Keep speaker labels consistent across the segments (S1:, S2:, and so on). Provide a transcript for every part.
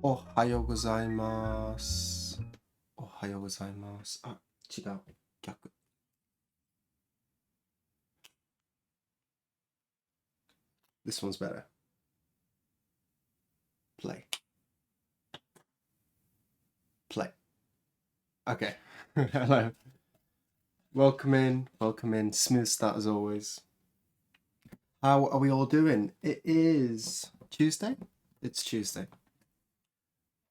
S1: Ohayo gozaimasu. Ohayo gozaimasu. Ah, 違う。逆。This one's better. Play. Play. Okay. Hello. Welcome in. Smooth start as always. How are we all doing? It is Tuesday? It's Tuesday.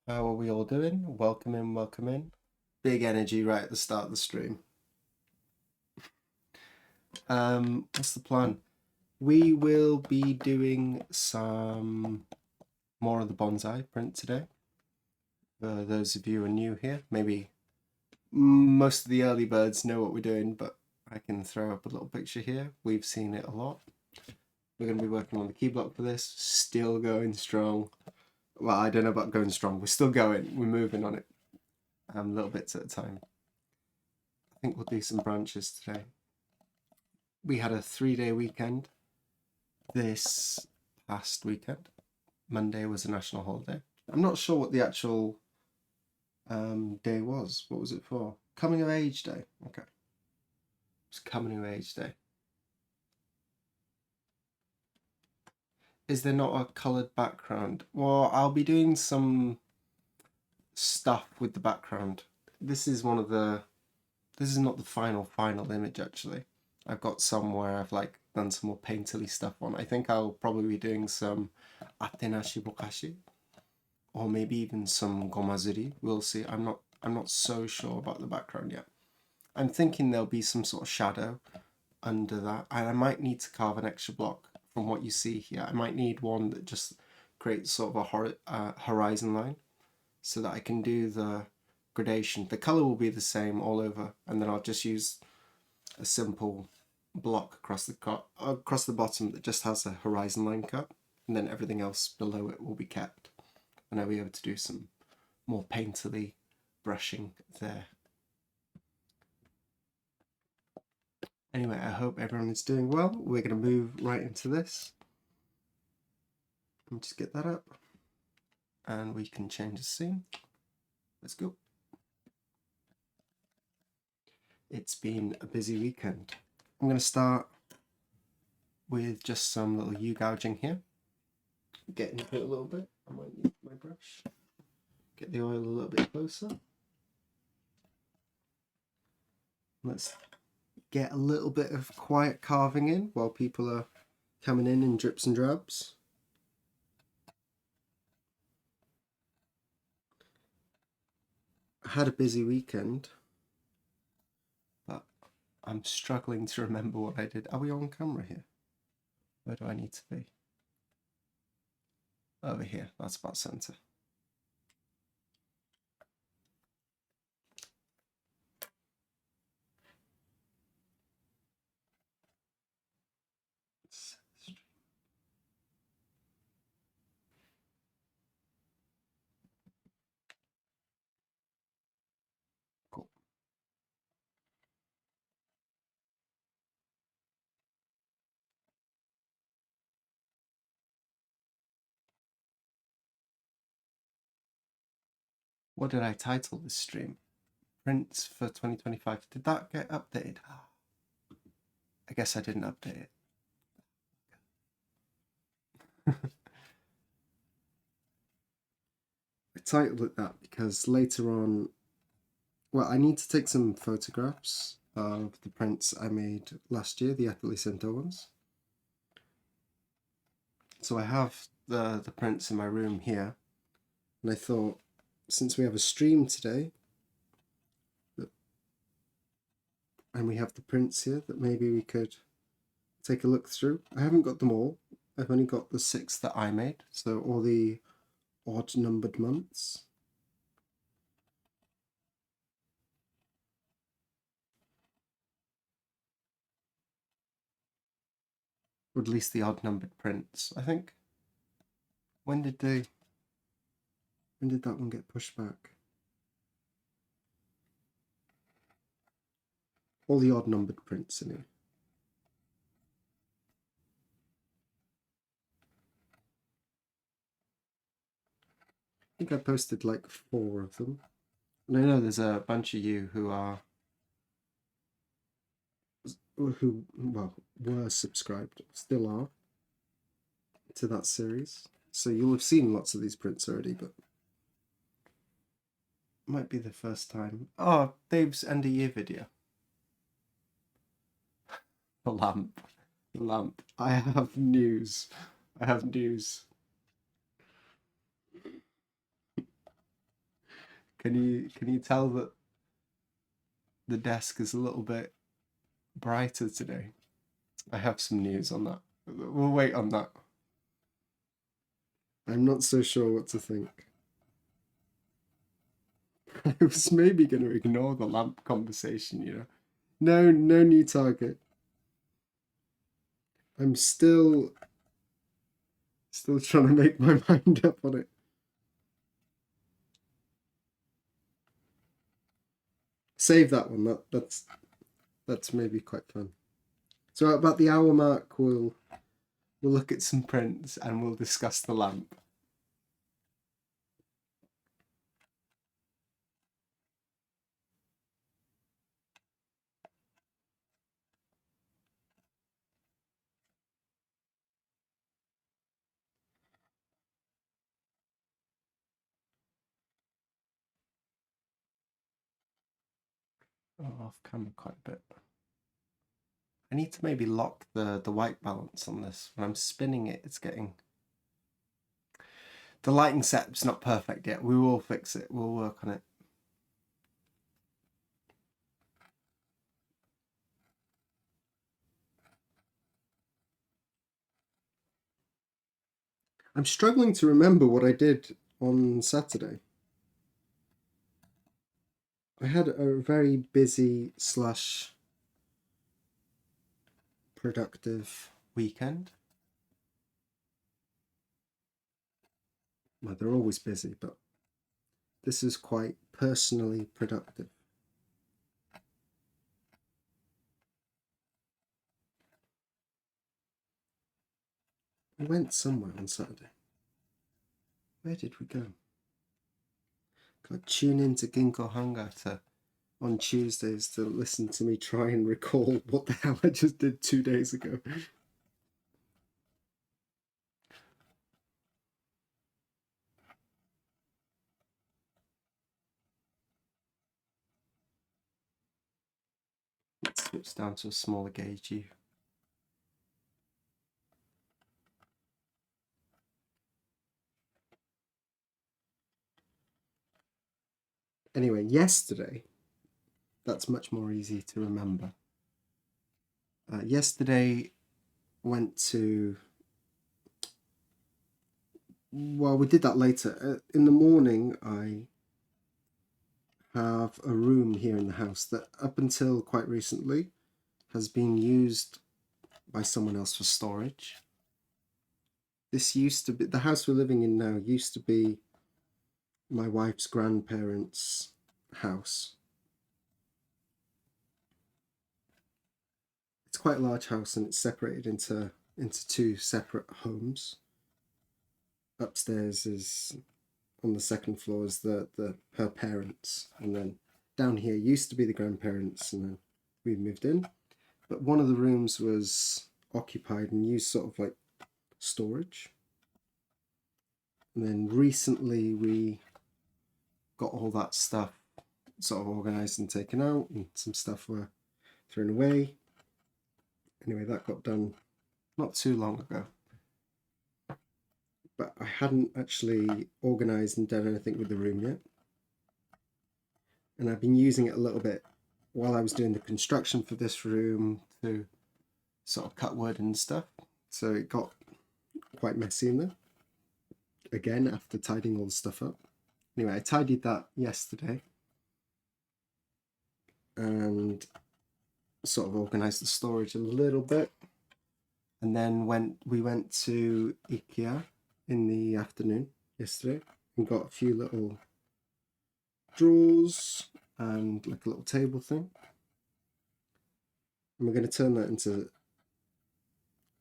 S1: How are we all doing? Welcome in. Big energy right at the start of the stream. What's the plan? We will be doing some more of the bonsai print today. For those of you who are new here, maybe most of the early birds know what we're doing, but I can throw up a little picture here. We've seen it a lot. We're going to be working on the key block for this. Still going strong. Well, I don't know about going strong. We're still going. We're moving on it. Little bits at a time. I think we'll do some branches today. We had a 3-day weekend this past weekend. Monday was a national holiday. I'm not sure what the actual day was. What was it for? Coming of age day. Okay. It's coming of age day. Is there not a coloured background? Well, I'll be doing some stuff with the background. This is not the final image actually. I've got some where I've like done some more painterly stuff on. I think I'll probably be doing some atenashi bokashi, or maybe even some gomazuri. We'll see. I'm not so sure about the background yet. I'm thinking there'll be some sort of shadow under that, and I might need to carve an extra block from what you see here. I might need one that just creates sort of a horizon line so that I can do the gradation. The color will be the same all over, and then I'll just use a simple block across the bottom that just has a horizon line cut, and then everything else below it will be kept, and I'll be able to do some more painterly brushing there. Anyway, I hope everyone is doing well. We're going to move right into this. Let me just get that up, and we can change the scene. Let's go. It's been a busy weekend. I'm going to start with just some little U-gouging here. Get into it a little bit. I might need my brush. Get the oil a little bit closer. Let's get a little bit of quiet carving in while people are coming in drips and drabs. I had a busy weekend, but I'm struggling to remember what I did. Are we on camera here? Where do I need to be? Over here, that's about centre. Cool. What did I title this stream? Prints for 2025. Did that get updated? I guess I didn't update it. I titled it that because later on, well, I need to take some photographs of the prints I made last year, the ethically Cento ones. So I have the prints in my room here, and I thought, since we have a stream today, and we have the prints here, that maybe we could take a look through. I haven't got them all. I've only got the 6 that I made, so all the odd numbered months. Or at least the odd numbered prints, I think. When did that one get pushed back? All the odd numbered prints in here. I think I posted like 4 of them. And I know there's a bunch of you who were subscribed, still are, to that series. So you'll have seen lots of these prints already, but it might be the first time. Oh, Dave's end of year video. The lamp. The lamp. I have news. I have news. Can you tell that the desk is a little bit brighter today? I have some news on that. We'll wait on that. I'm not so sure what to think. I was maybe going to ignore the lamp conversation, you know. No new target. I'm still trying to make my mind up on it. Save that one. That's maybe quite fun. So about the hour mark, we'll look at some prints and we'll discuss the lamp. Oh, off camera quite a bit. I need to maybe lock the white balance on this. When I'm spinning it, it's getting... The lighting setup's not perfect yet. We will fix it. We'll work on it. I'm struggling to remember what I did on Saturday. I had a very busy / productive weekend. Well, they're always busy, but this is quite personally productive. We went somewhere on Saturday. Where did we go? Got tune into Ginkgo Hanga on Tuesdays to listen to me try and recall what the hell I just did 2 days ago. Let's switch down to a smaller gauge view. Anyway, yesterday, that's much more easy to remember. Yesterday went to, well, we did that later. In the morning, I have a room here in the house that up until quite recently has been used by someone else for storage. This used to be, the house we're living in now used to be my wife's grandparents' house. It's quite a large house and it's separated into two separate homes. Upstairs is, on the second floor, is her parents, and then down here used to be the grandparents, and then we moved in. But one of the rooms was occupied and used sort of like storage. And then recently we got all that stuff sort of organised and taken out, and some stuff were thrown away. Anyway, that got done not too long ago. But I hadn't actually organised and done anything with the room yet. And I've been using it a little bit while I was doing the construction for this room to sort of cut wood and stuff. So it got quite messy in there. Again, after tidying all the stuff up. Anyway, I tidied that yesterday and sort of organised the storage a little bit. And then we went to IKEA in the afternoon yesterday and got a few little drawers and like a little table thing. And we're going to turn that into,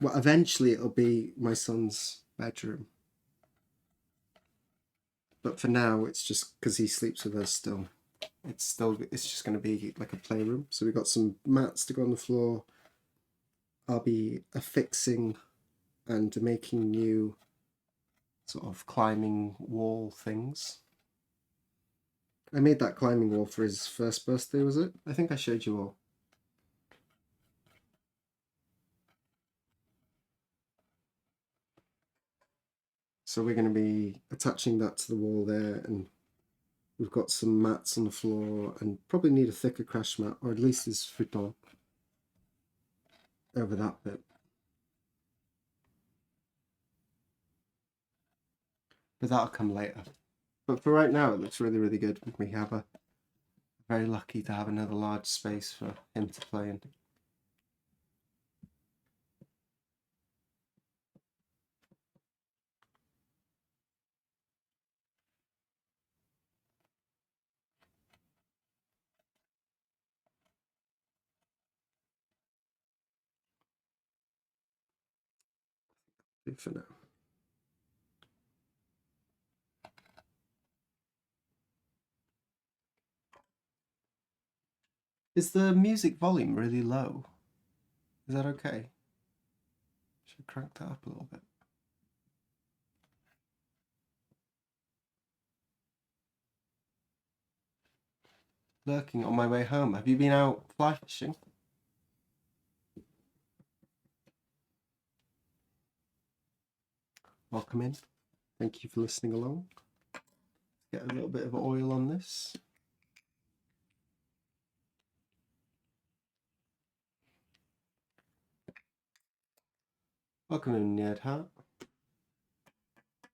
S1: well, eventually it'll be my son's bedroom. But for now, it's just because he sleeps with us still. It's just going to be like a playroom. So we've got some mats to go on the floor. I'll be affixing and making new sort of climbing wall things. I made that climbing wall for his first birthday, was it? I think I showed you all. So we're going to be attaching that to the wall there, and we've got some mats on the floor and probably need a thicker crash mat, or at least his futon over that bit. But that'll come later. But for right now, it looks really, really good. We have very lucky to have another large space for him to play in. Good for now. Is the music volume really low? Is that okay? Should crank that up a little bit. Lurking on my way home. Have you been out fly fishing? Welcome in. Thank you for listening along. Get a little bit of oil on this. Welcome in, Nerdheart.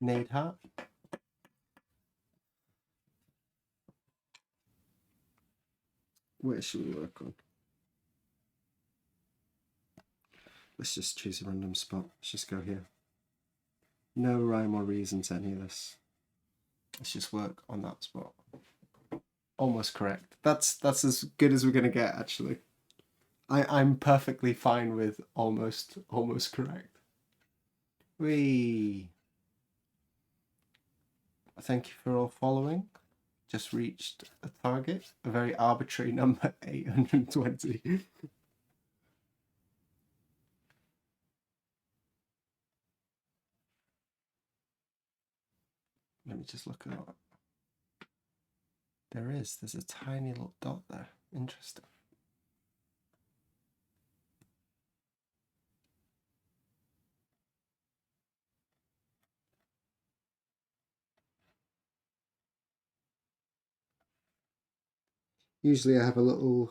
S1: Nadehart. Where should we work on? Let's just choose a random spot. Let's just go here. No rhyme or reason to any of this. Let's just work on that spot. Almost correct. That's as good as we're gonna get, actually. I'm perfectly fine with almost correct. Whee! Thank you for all following. Just reached a target, a very arbitrary number, 820. Let me just look at that. There's a tiny little dot there. Interesting. Usually I have a little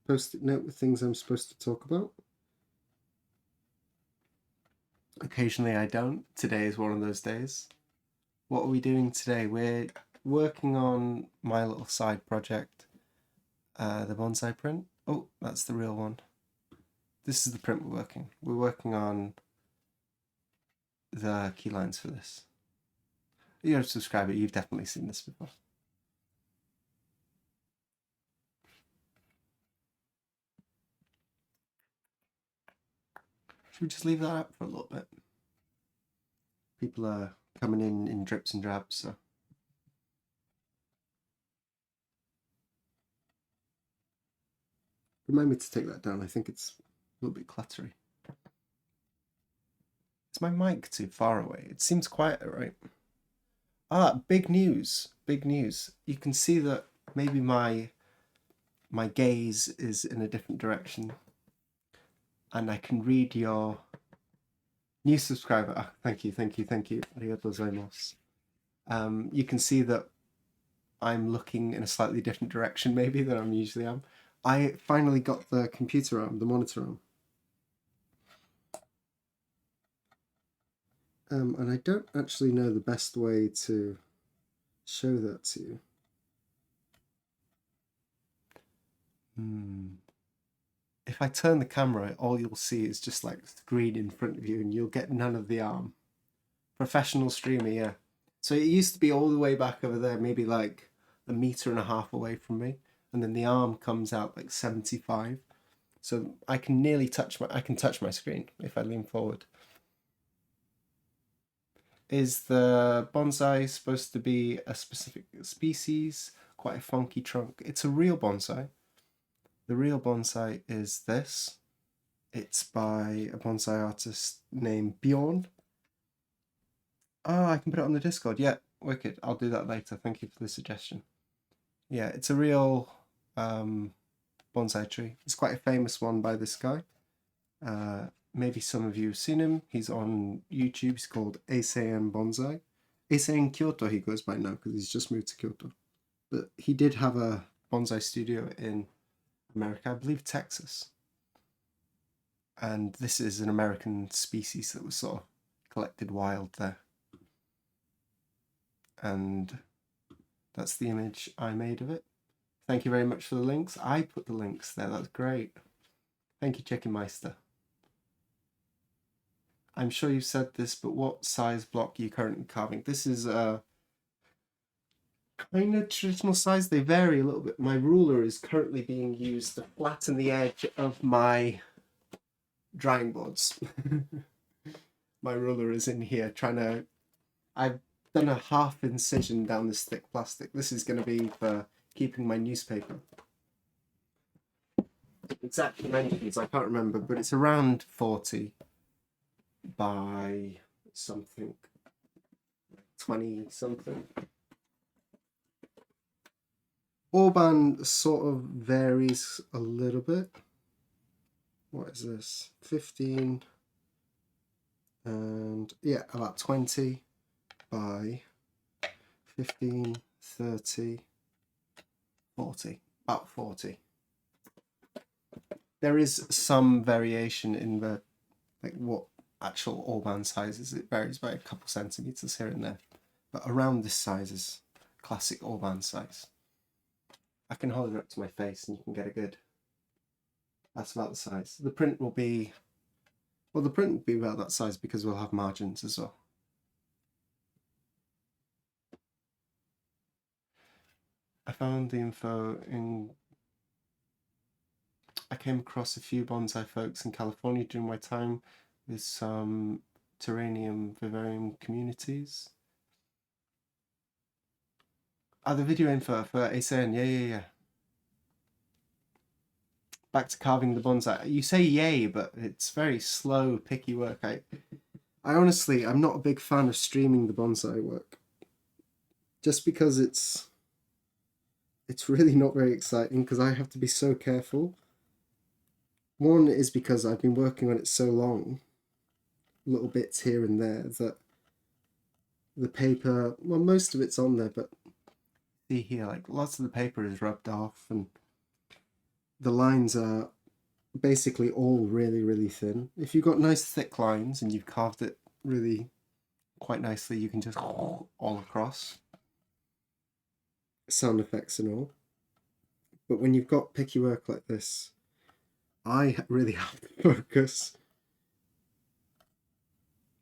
S1: post-it note with things I'm supposed to talk about. Occasionally I don't. Today is one of those days. What are we doing today? We're working on my little side project, the bonsai print. Oh, that's the real one. This is the print we're working. We're working on the key lines for this. You're a subscriber, you've definitely seen this before. Should we just leave that up for a little bit? People are coming in drips and drabs, so. Remind me to take that down. I think it's a little bit cluttery. Is my mic too far away? It seems quieter, right? Ah, big news. Big news. You can see that maybe my gaze is in a different direction. And I can read your new subscriber. Ah, thank you. Arigatou gozaimasu. You can see that I'm looking in a slightly different direction maybe than I usually am. I finally got the computer arm, the monitor arm. And I don't actually know the best way to show that to you. If I turn the camera, all you'll see is just like screen in front of you and you'll get none of the arm. Professional streamer, yeah. So it used to be all the way back over there, maybe like 1.5 meters away from me. And then the arm comes out like 75. So I can nearly touch my screen if I lean forward. Is the bonsai supposed to be a specific species? Quite a funky trunk. It's a real bonsai. The real bonsai is this. It's by a bonsai artist named Bjorn. Oh, I can put it on the Discord. Yeah, wicked. I'll do that later. Thank you for the suggestion. Yeah, it's a real bonsai tree. It's quite a famous one by this guy. Maybe some of you have seen him. He's on YouTube. He's called Eisein Bonsai. Eisein Kyoto he goes by now because he's just moved to Kyoto. But he did have a bonsai studio in America, I believe Texas. And this is an American species that was sort of collected wild there. And that's the image I made of it. Thank you very much for the links. I put the links there. That's great. Thank you, Chicken Meister. I'm sure you've said this, but what size block are you currently carving? This is a kind of traditional size. They vary a little bit. My ruler is currently being used to flatten the edge of my drying boards. My ruler is in here trying to... I've done a half incision down this thick plastic. This is going to be for keeping my newspaper. Exact dimensions I can't remember, but it's around 40 by something, 20 something. Orban sort of varies a little bit. What is this? 15 and yeah, about 20 by 15, 30, 40, about 40. There is some variation in the what actual Orban sizes. It varies by a couple centimeters here and there, but around this size is classic Orban size. I can hold it up to my face and you can get a good... That's about the size. The print will be... Well, the print will be about that size because we'll have margins as well. I found the info in... I came across a few bonsai folks in California during my time with some Terranium vivarium communities. The video info for Eisein, yeah. Back to carving the bonsai. You say yay, but it's very slow, picky work. I honestly, I'm not a big fan of streaming the bonsai work. Just because it's really not very exciting because I have to be so careful. One is because I've been working on it so long, little bits here and there, that the paper, well, most of it's on there, but see here, like lots of the paper is rubbed off and the lines are basically all really, really thin. If you've got nice thick lines and you've carved it really quite nicely, you can just all across. Sound effects and all. But when you've got picky work like this, I really have to focus.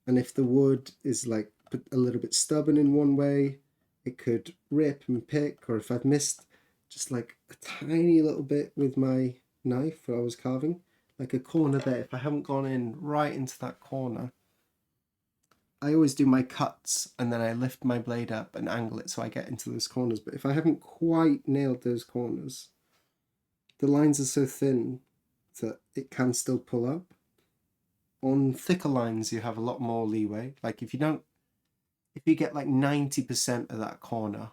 S1: And if the wood is like a little bit stubborn in one way, it could rip and pick, or if I've missed just like a tiny little bit with my knife where I was carving, like a corner there, if I haven't gone in right into that corner, I always do my cuts and then I lift my blade up and angle it so I get into those corners. But if I haven't quite nailed those corners, the lines are so thin that it can still pull up. On thicker lines, you have a lot more leeway. Like if you get like 90% of that corner,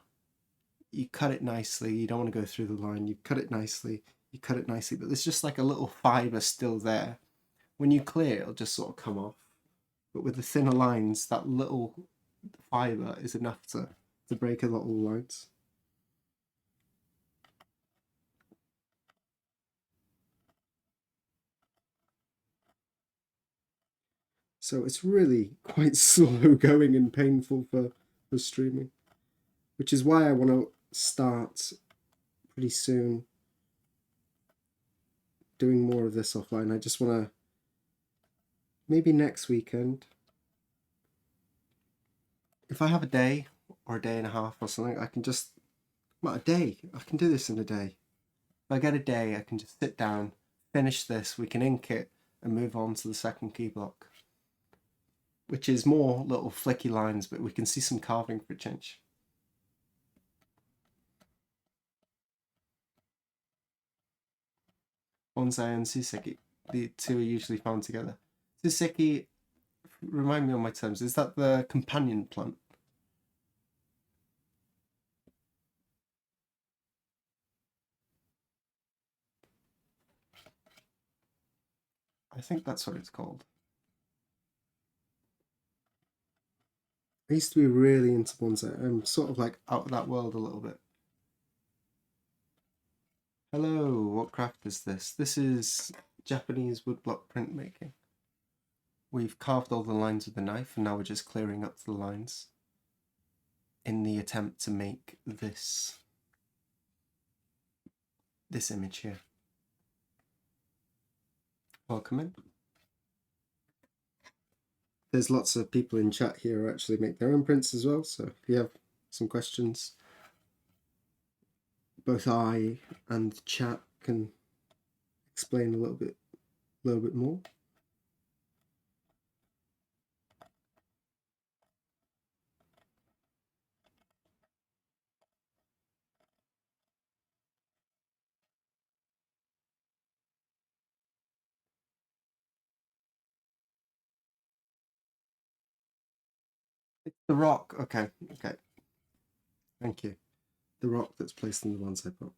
S1: you cut it nicely. You don't want to go through the line. You cut it nicely. But there's just like a little fiber still there. When you clear, it'll just sort of come off. But with the thinner lines, that little fiber is enough to break a lot of the lines. So it's really quite slow going and painful for streaming, which is why I want to start pretty soon doing more of this offline. I just want to, maybe next weekend, if I have a day or a day and a half or something, I can just, well, a day, I can do this in a day. If I get a day, I can just sit down, finish this, we can ink it and move on to the second key block, which is more little flicky lines, but we can see some carving for a change. Bonsai and Suseki, the two are usually found together. Suseki, remind me on my terms, is that the companion plant? I think that's what it's called. I used to be really into bonsai. I'm sort of like out of that world a little bit. Hello, what craft is this? This is Japanese woodblock printmaking. We've carved all the lines with the knife and now we're just clearing up the lines in the attempt to make this image here. Welcome in. There's lots of people in chat here who actually make their own prints as well, so if you have some questions, both I and chat can explain a little bit more. It's the rock. Okay. Thank you. The rock that's placed in the bonsai pot.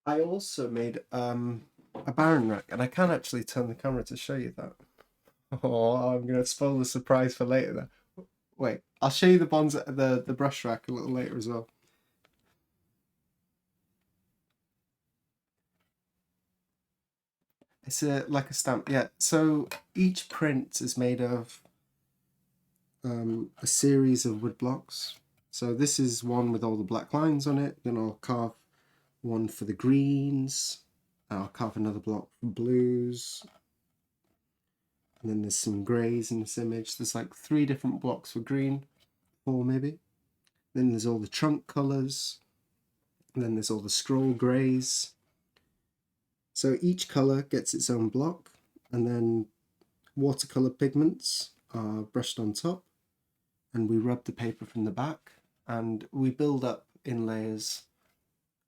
S1: I also made a Baron rack, and I can actually turn the camera to show you that. Oh, I'm gonna spoil the surprise for later. There. Wait, I'll show you the the brush rack a little later as well. It's like a stamp, yeah. So each print is made of a series of wood blocks. So this is one with all the black lines on it. Then I'll carve one for the greens. I'll carve another block for blues. And then there's some greys in this image. There's like 3 different blocks for green, 4 maybe. Then there's all the trunk colours. And then there's all the scroll greys. So each colour gets its own block, and then watercolour pigments are brushed on top, and we rub the paper from the back, and we build up in layers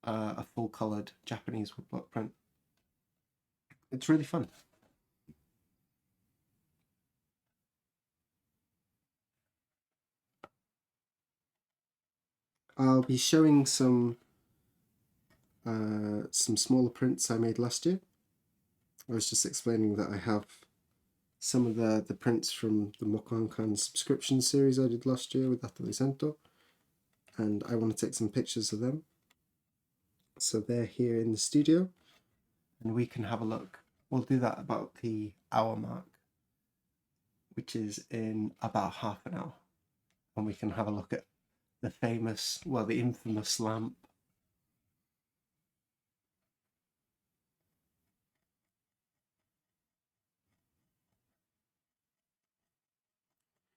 S1: a full coloured Japanese woodblock print. It's really fun. I'll be showing some smaller prints I made last year. I was just explaining that I have some of the prints from the Mokankan subscription series I did last year with Atelier Cento, and I want to take some pictures of them. So they're here in the studio, and we can have a look. We'll do that about the hour mark, which is in about half an hour, and we can have a look at the famous, well, the infamous lamp.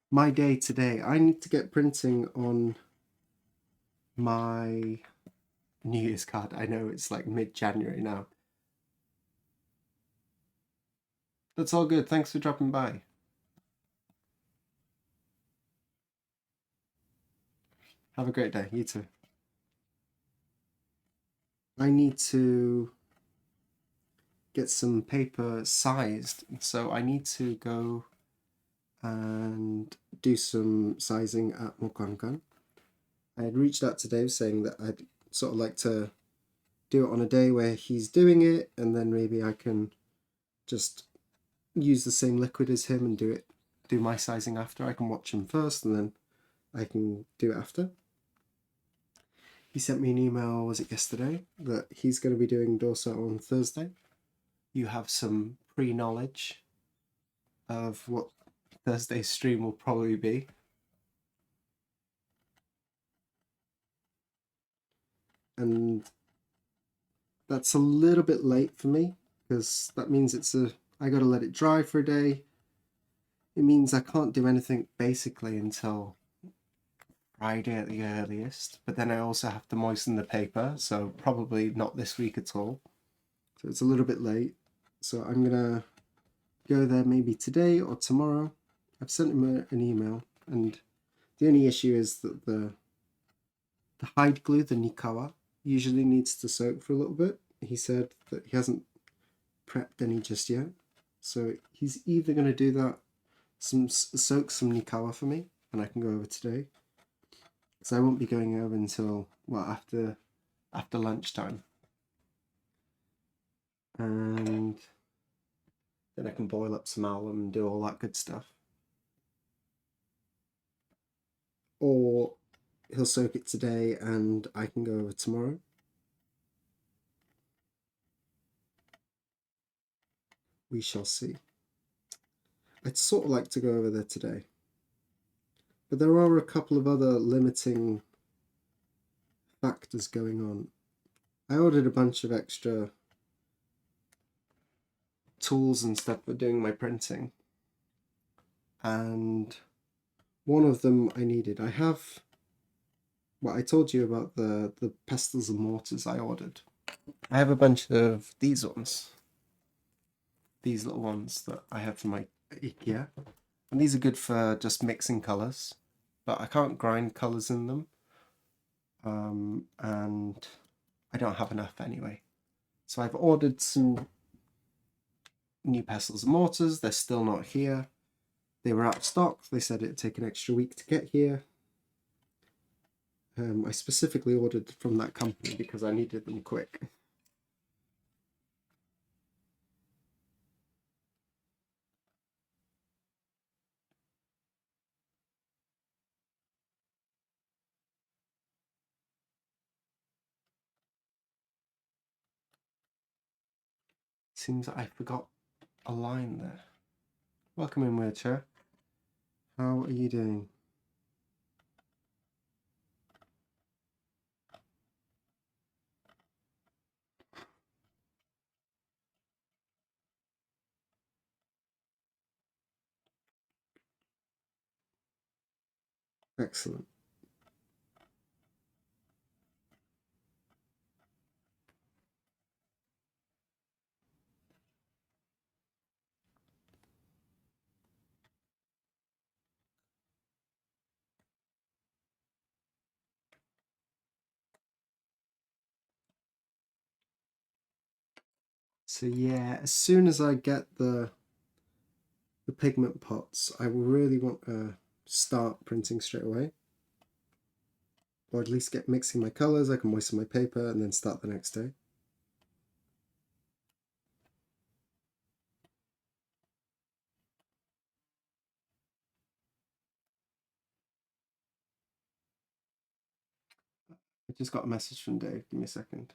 S1: My day today, I need to get printing on my New Year's card. I know it's like mid-January now. That's all good. Thanks for dropping by. Have a great day. You too. I need to get some paper sized, so I need to go and do some sizing at Mokankan. I had reached out to Dave saying that I'd sort of like to do it on a day where he's doing it, and then maybe I can just use the same liquid as him and do my sizing after. I can watch him first and then I can do it after. He sent me an email, was it yesterday, that he's going to be doing Dorsa on Thursday. You have some pre-knowledge of what Thursday's stream will probably be. And that's a little bit late for me, because that means I got to let it dry for a day. It means I can't do anything basically until Friday at the earliest, but then I also have to moisten the paper, so probably not this week at all. So it's a little bit late. So I'm gonna go there maybe today or tomorrow. I've sent him an email, and the only issue is that the hide glue, the Nikawa, usually needs to soak for a little bit. He said that he hasn't prepped any just yet, so he's either going to do that, soak some Nikawa for me, and I can go over today, because I won't be going over until, well, after lunchtime, and then I can boil up some alum and do all that good stuff. Or he'll soak it today and I can go over tomorrow. We shall see. I'd sort of like to go over there today, but there are a couple of other limiting factors going on. I ordered a bunch of extra tools and stuff for doing my printing, and one of them I needed. I told you about the pestles and mortars I ordered. I have a bunch of these ones, these little ones that I have from my IKEA, and these are good for just mixing colours, but I can't grind colours in them, and I don't have enough anyway. So I've ordered some new pestles and mortars. They're still not here. They were out of stock. They said it'd take an extra week to get here. I specifically ordered from that company because I needed them quick. Seems I forgot a line there. Welcome in, wheelchair. How are you doing? Excellent. So yeah, as soon as I get the pigment pots, I will really want to start printing straight away. or at least get mixing my colours. I can moisten my paper and then start the next day. I just got a message from Dave. Give me a second.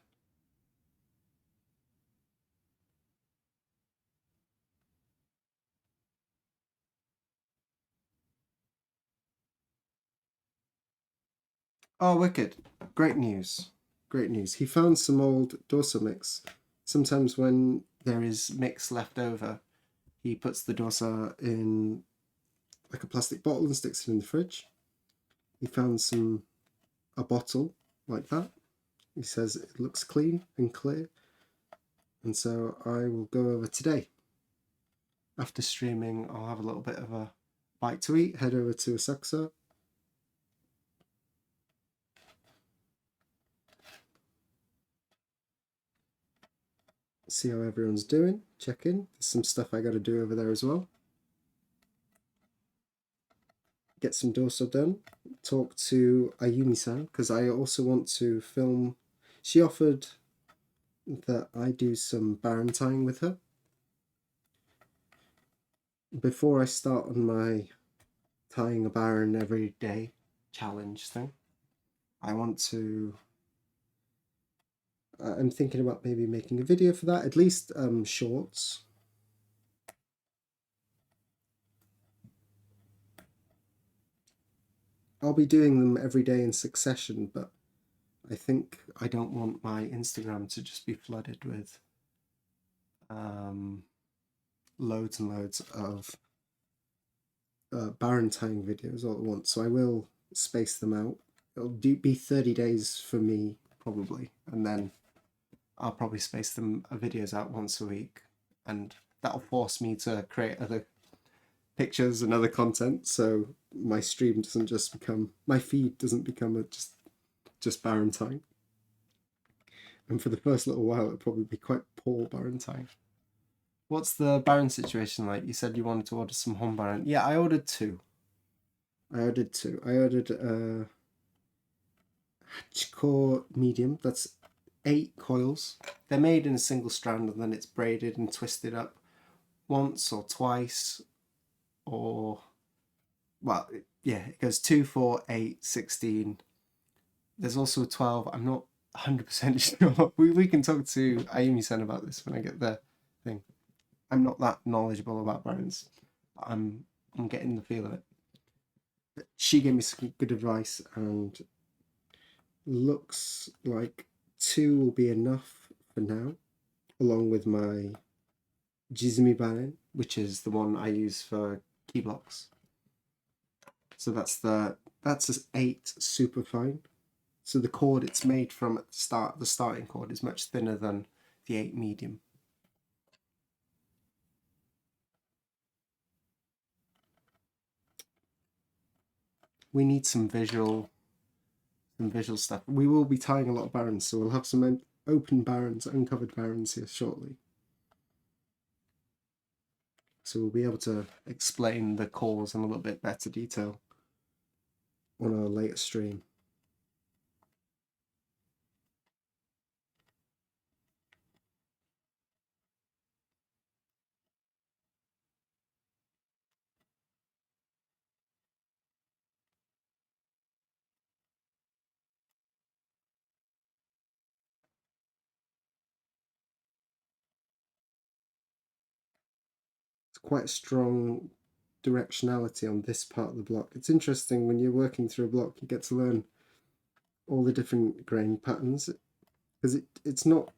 S1: Oh, wicked. Great news. Great news. He found some old dorsa mix. Sometimes when there is mix left over, he puts the dorsa in like a plastic bottle and sticks it in the fridge. He found a bottle like that. He says it looks clean and clear. And so I will go over today. After streaming, I'll have a little bit of a bite to eat, head over to Asakusa, see how everyone's doing, check in. There's some stuff I got to do over there as well. Get some dorso done, talk to Ayumi-san, because I also want to film. She offered that I do some baron tying with her. Before I start on my tying a baron every day challenge thing, I want to I'm thinking about maybe making a video for that, at least shorts. I'll be doing them every day in succession, but I think I don't want my Instagram to just be flooded with loads and loads of baron tying videos all at once. So I will space them out. It'll be 30 days for me, probably, and then I'll probably space them videos out once a week, and that'll force me to create other pictures and other content, so my stream doesn't just become, my feed doesn't become just baron tying. And for the first little while, it'll probably be quite poor baron tying. What's the baron situation like? You said you wanted to order some home baron. Yeah, I ordered two. I ordered Hachiko medium. That's 8 coils. They're made in a single strand and then it's braided and twisted up once or twice, or well, yeah, it goes 2, 4, 8, 16. There's also a 12. I'm not 100% sure. We can talk to Ayumi-san about this when I get the thing. I'm not that knowledgeable about barons. I'm getting the feel of it. But she gave me some good advice, and looks like 2 will be enough for now, along with my Jizumi baron, which is the one I use for key blocks. So that's an 8 super fine. So the cord it's made from at the start, the starting cord, is much thinner than the 8 medium. We need some visual stuff. We will be tying a lot of barons, so we'll have some open barons, uncovered barons here shortly. So we'll be able to explain the cores in a little bit better detail on our later stream. It's quite a strong directionality on this part of the block. It's interesting when you're working through a block, you get to learn all the different grain patterns, because it's not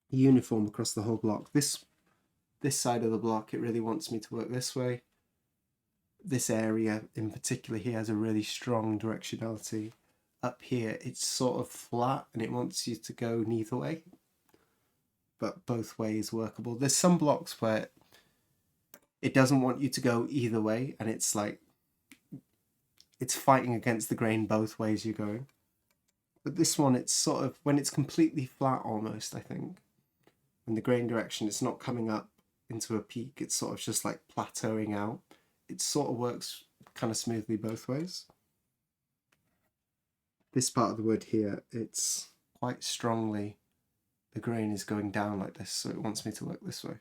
S1: uniform across the whole block. This side of the block, it really wants me to work this way. This area in particular here has a really strong directionality. Up here, it's sort of flat and it wants you to go neither way, but both ways workable. There's some blocks where it doesn't want you to go either way, and it's like it's fighting against the grain both ways you're going. But this one, it's sort of, when it's completely flat almost, I think, in the grain direction, it's not coming up into a peak, it's sort of just like plateauing out. It sort of works kind of smoothly both ways. this part of the wood here, it's quite strongly, the grain is going down like this, so it wants me to work this way.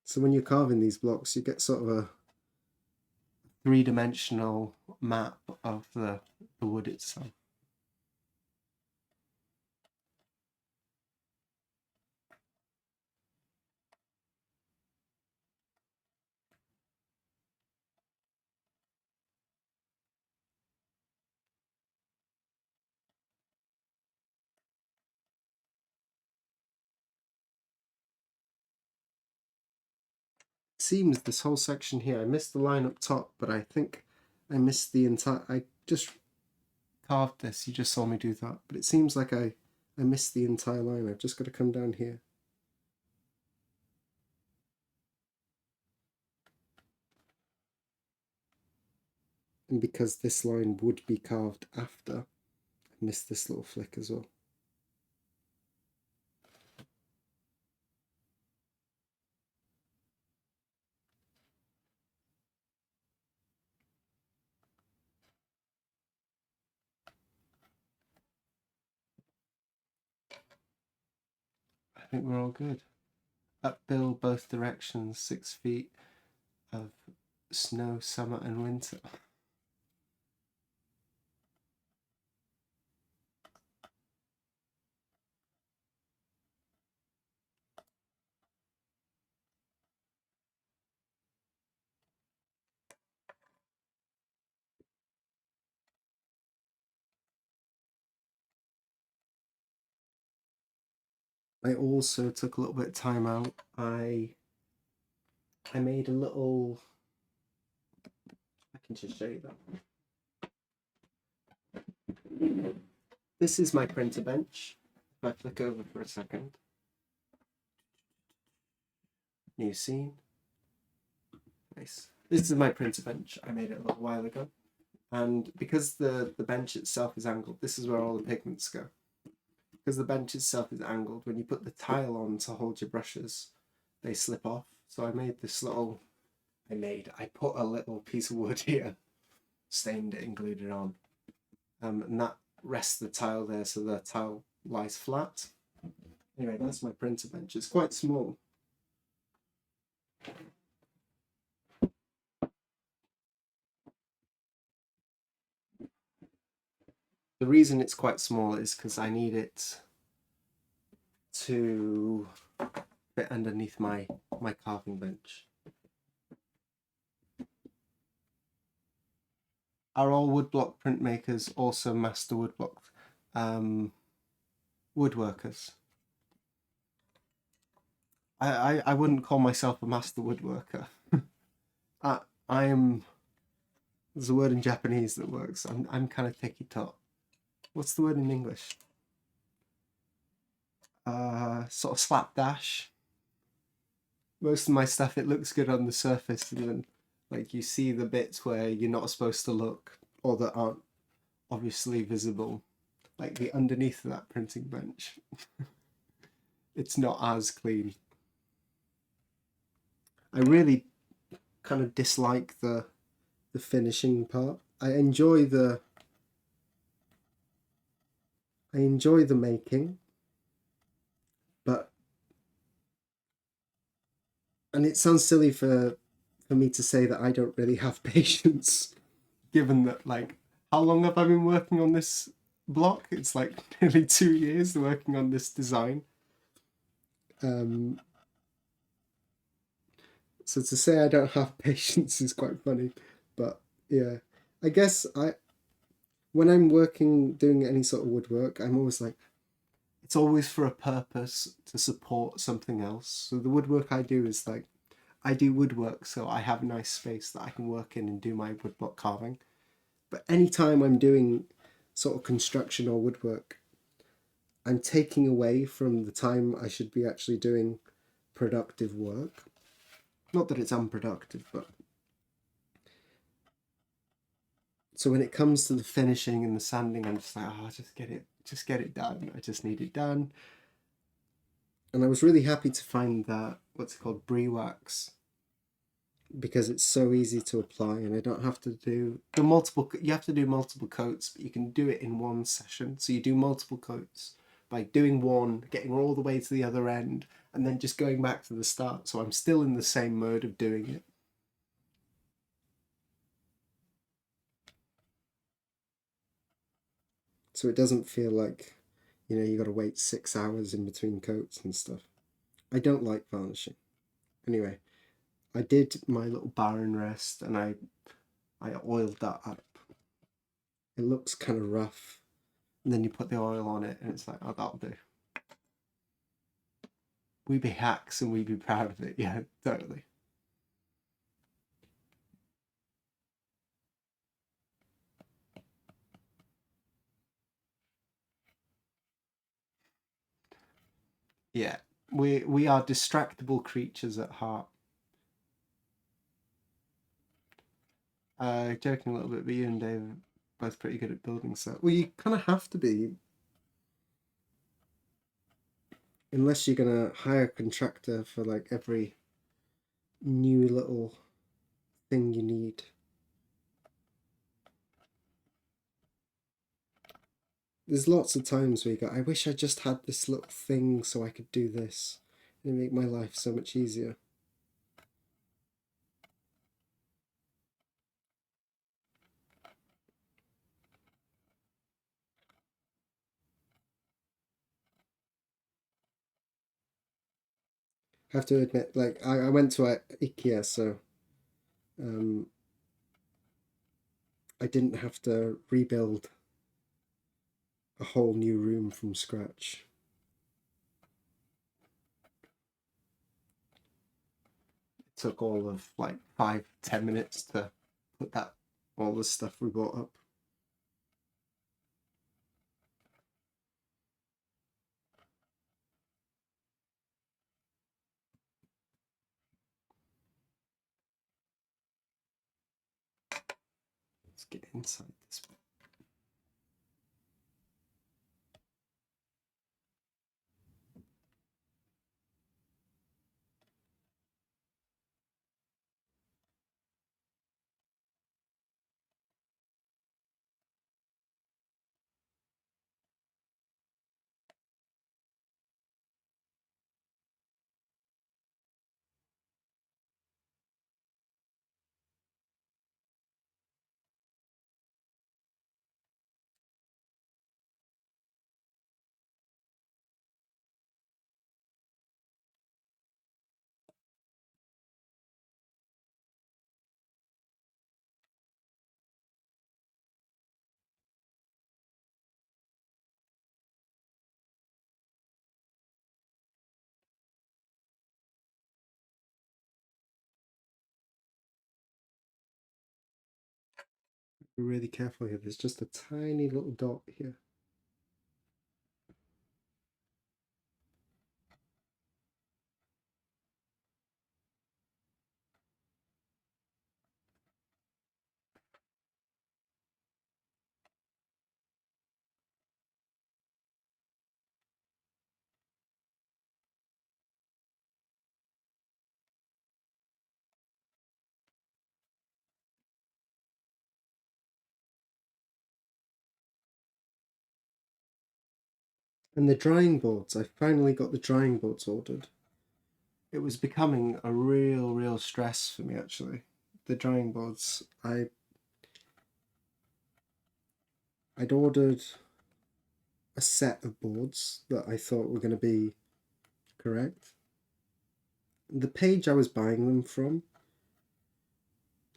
S1: So when you're carving these blocks, you get sort of a three-dimensional map of the wood itself. Seems this whole section here, I missed the line up top, but I think I missed the entire, I just carved this, you just saw me do that, but it seems like I missed the entire line. I've just got to come down here. And because this line would be carved after, I missed this little flick as well. I think we're all good. Uphill both directions, 6 feet of snow, summer and winter. I also took a little bit of time out. I made a little, I can just show you that. This is my printer bench. If I flick over for a second. New scene. Nice. This is my printer bench. I made it a little while ago. And because the bench itself is angled, this is where all the pigments go. Because the bench itself is angled, when you put the tile on to hold your brushes, they slip off. So I made this little, I put a little piece of wood here, stained it and glued it on. And that rests the tile there so the tile lies flat. Anyway, that's my printer bench. It's quite small. The reason it's quite small is because I need it to fit underneath my carving bench. Are all woodblock printmakers also master woodblock woodworkers? I wouldn't call myself a master woodworker. I am. There's a word in Japanese that works. I'm kind of tekito. What's the word in English? Sort of slapdash. Most of my stuff, it looks good on the surface, and then like you see the bits where you're not supposed to look or that aren't obviously visible, like the underneath of that printing bench. It's not as clean. I really kind of dislike the finishing part. I enjoy the making, but, and it sounds silly for me to say that I don't really have patience, given that, like, how long have I been working on this block? It's like nearly 2 years working on this design. So to say I don't have patience is quite funny, but yeah, I guess when I'm doing any sort of woodwork, I'm always like, it's always for a purpose to support something else. So the woodwork I do is like, I do woodwork so I have a nice space that I can work in and do my woodblock carving. But anytime I'm doing sort of construction or woodwork, I'm taking away from the time I should be actually doing productive work. Not that it's unproductive, but so when it comes to the finishing and the sanding, I'm just like, oh, just get it done. I just need it done. And I was really happy to find that, what's it called, brie wax. because it's so easy to apply, and I don't have to do the multiple. You have to do multiple coats, but you can do it in one session. So you do multiple coats by doing one, getting all the way to the other end, and then just going back to the start. So I'm still in the same mode of doing it. So it doesn't feel like, you got to wait 6 hours in between coats and stuff. I don't like varnishing. Anyway, I did my little barren rest, and I oiled that up. It looks kind of rough, and then you put the oil on it, and it's like, oh, that'll do. We be hacks, and we be proud of it. Yeah, totally. Yeah, we are distractible creatures at heart. Joking a little bit, but you and Dave are both pretty good at building stuff. Well, you kind of have to be, unless you're gonna hire a contractor for like every new little thing you need. There's lots of times where you go, I wish I just had this little thing so I could do this. It'd make my life so much easier. I have to admit, like I went to IKEA, so um, I didn't have to rebuild a whole new room from scratch. It took all of like 5-10 minutes to put that all the stuff we bought up. Let's get inside this one. Be really careful here. There's just a tiny little dot here. And the drying boards, I finally got the drying boards ordered. It was becoming a real stress for me actually. The drying boards, I'd ordered a set of boards that I thought were going to be correct. The page I was buying them from,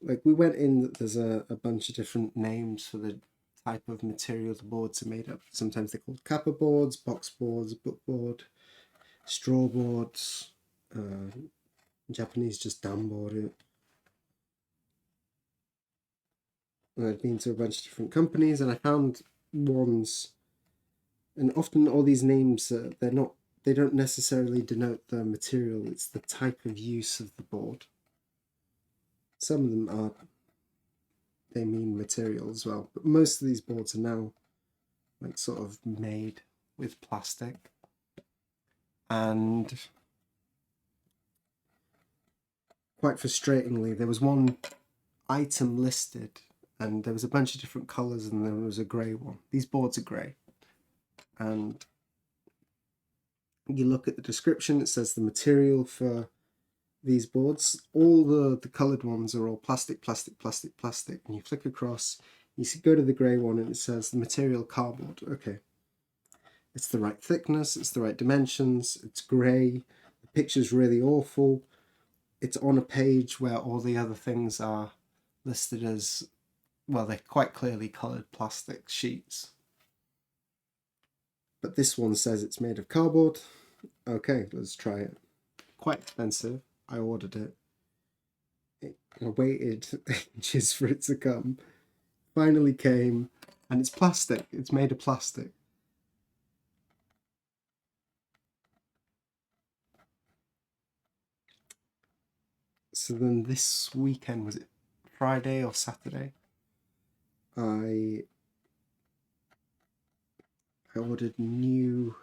S1: like we went in, there's a bunch of different names for the type of material the boards are made of. Sometimes they're called kappa boards, box boards, bookboard, straw boards, Japanese just danboard. And I've been to a bunch of different companies, and I found ones, and often all these names they don't necessarily denote the material. It's the type of use of the board. Some of them are, they mean material as well, but most of these boards are now like sort of made with plastic, and quite frustratingly, there was one item listed and there was a bunch of different colours and there was a grey one. These boards are grey. And you look at the description, it says the material for these boards, all the coloured ones are all plastic, plastic, plastic, plastic. And you flick across, you go to the grey one and it says the material cardboard. Okay. It's the right thickness, it's the right dimensions, it's grey, the picture's really awful. It's on a page where all the other things are listed as, well, they're quite clearly coloured plastic sheets. But this one says it's made of cardboard. Okay, let's try it. Quite expensive. I ordered it. I waited ages for it to come. Finally came, and it's plastic. It's made of plastic. So then this weekend, was it Friday or Saturday? I ordered new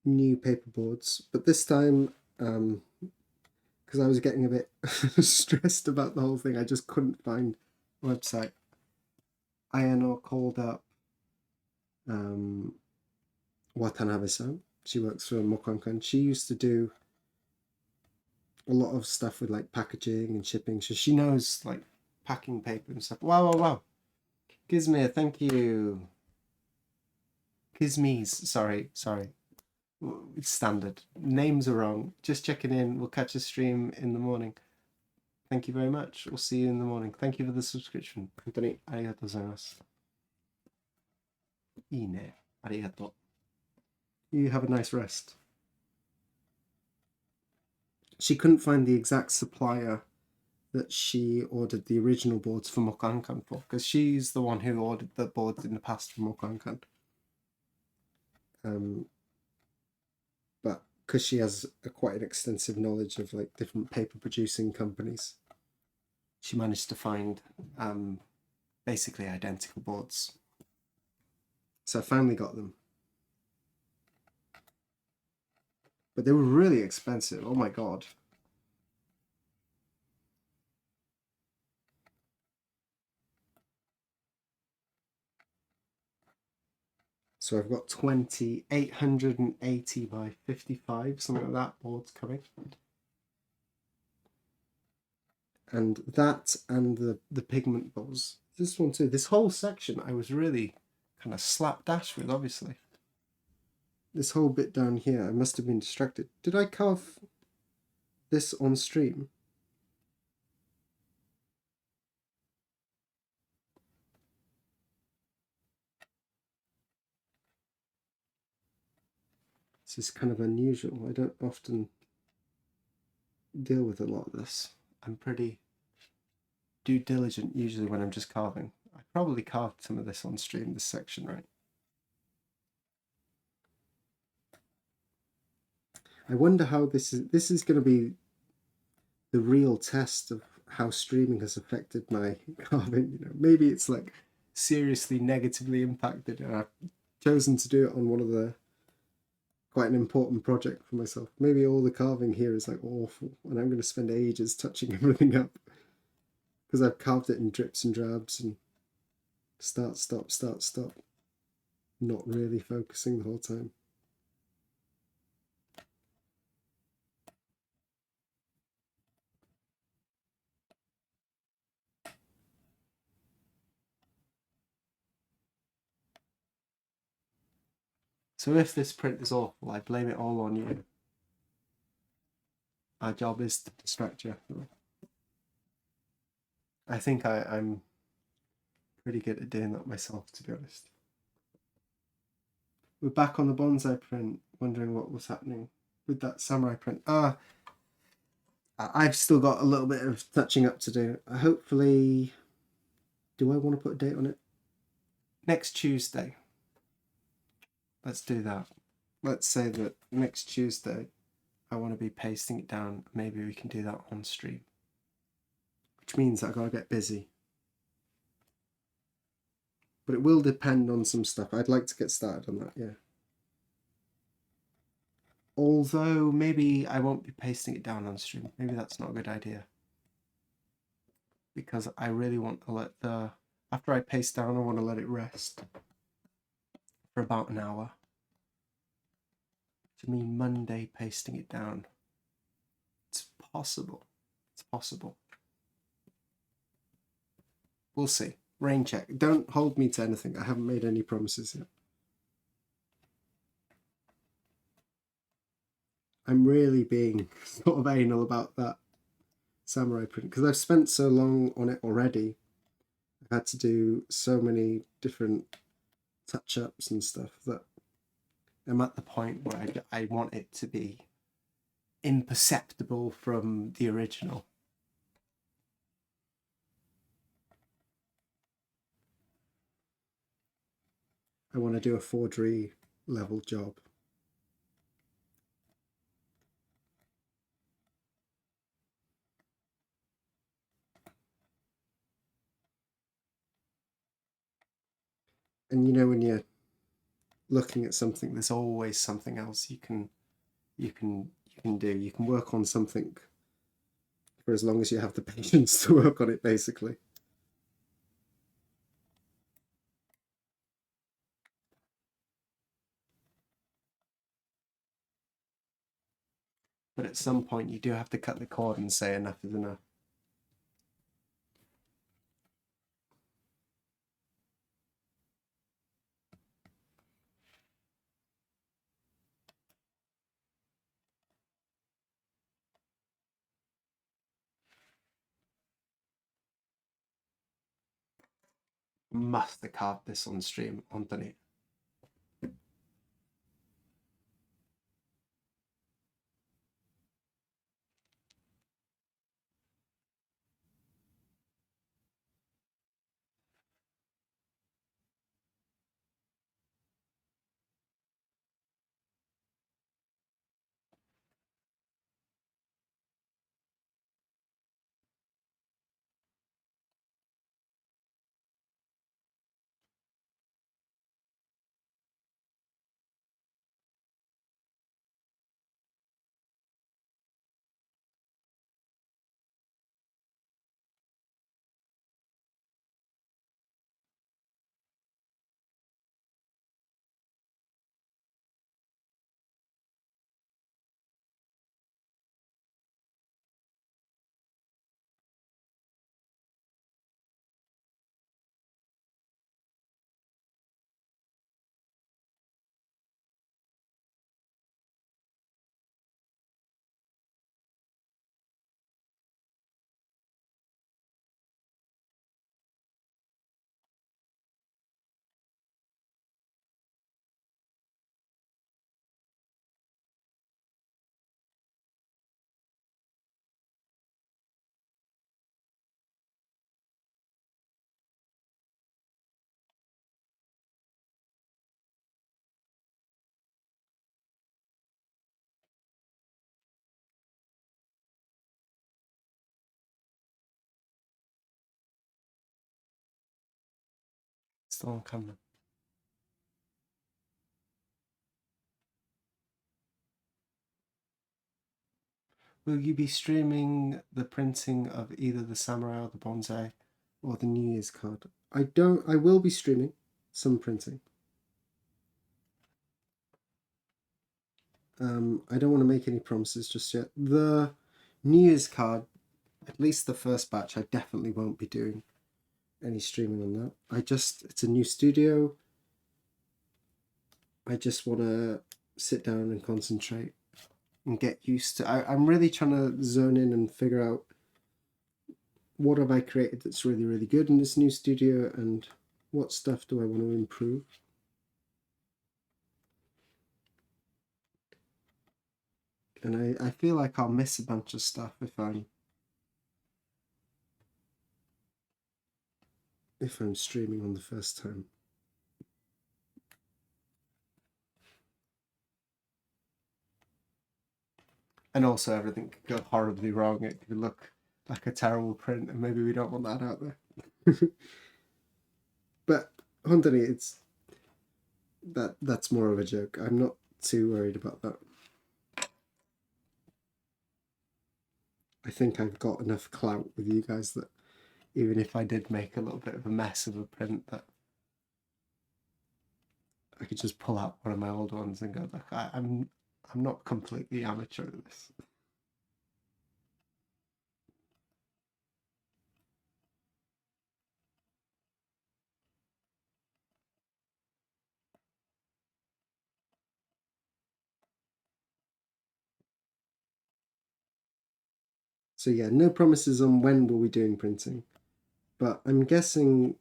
S1: paperboards, but this time, because I was getting a bit stressed about the whole thing, I just couldn't find a website. Ayano called up Watanabe-san. She works for Mokankan. She used to do a lot of stuff with like packaging and shipping, so she knows like packing paper and stuff. Wow. Gizmir, thank you. Gizmies, sorry. It's standard. Names are wrong. Just checking in. We'll catch a stream in the morning. Thank you very much. We'll see you in the morning. Thank you for the subscription. Anthony, arigatou gozaimasu. Ine, arigatou. You have a nice rest. She couldn't find the exact supplier that she ordered the original boards for Mokankan for, because she's the one who ordered the boards in the past for Mokankan. But because she has quite an extensive knowledge of like different paper producing companies, she managed to find basically identical boards. So I finally got them. But they were really expensive. Oh my god. So I've got 880 by 55, something like that, boards coming. And that and the pigment balls. This one too. This whole section I was really kind of slapdash with, obviously. This whole bit down here, I must have been distracted. Did I carve this on stream? This is kind of unusual. I don't often deal with a lot of this. I'm pretty due diligent usually when I'm just carving. I probably carved some of this on stream, this section, right? I wonder how this is going to be the real test of how streaming has affected my carving. You know, maybe it's like seriously negatively impacted, and I've chosen to do it on one of the quite an important project for myself. Maybe all the carving here is like awful, and I'm going to spend ages touching everything up because I've carved it in drips and drabs and start, stop, not really focusing the whole time. So if this print is awful, I blame it all on you. Our job is to distract you. I think I'm pretty good at doing that myself, to be honest. We're back on the bonsai print, wondering what was happening with that samurai print. I've still got a little bit of touching up to do. Hopefully, do I want to put a date on it? Next Tuesday. Let's do that. Let's say that next Tuesday I want to be pasting it down. Maybe we can do that on stream. Which means I've got to get busy. But it will depend on some stuff. I'd like to get started on that, yeah. Although maybe I won't be pasting it down on stream. Maybe that's not a good idea. Because I really want to let the... After I paste down, I want to let it rest for about an hour. To me, Monday pasting it down. It's possible. It's possible. We'll see. Rain check. Don't hold me to anything. I haven't made any promises yet. I'm really being sort of anal about that samurai print because I've spent so long on it already. I've had to do so many different touch-ups and stuff that I'm at the point where I want it to be imperceptible from the original. I want to do a forgery level job. And you know, when you're looking at something, there's always something else you can do. You can work on something for as long as you have the patience to work on it, basically. But at some point, you do have to cut the cord and say enough is enough. Must have carved this on stream, Anthony. Still on camera. Will you be streaming the printing of either the samurai or the bonsai or the New Year's card? I will be streaming some printing. I don't want to make any promises just yet. The New Year's card, at least the first batch, I definitely won't be doing any streaming on that. It's a new studio. I just want to sit down and concentrate and get used to. I'm really trying to zone in and figure out what have I created that's really, really good in this new studio and what stuff do I want to improve. And I feel like I'll miss a bunch of stuff if I'm streaming on the first time. And also everything could go horribly wrong. It could look like a terrible print, and maybe we don't want that out there. But Hundany, that's more of a joke. I'm not too worried about that. I think I've got enough clout with you guys that even if I did make a little bit of a mess of a print, that I could just pull out one of my old ones and go, look, I'm not completely amateur at this. So yeah, no promises on when we'll be doing printing, but I'm guessing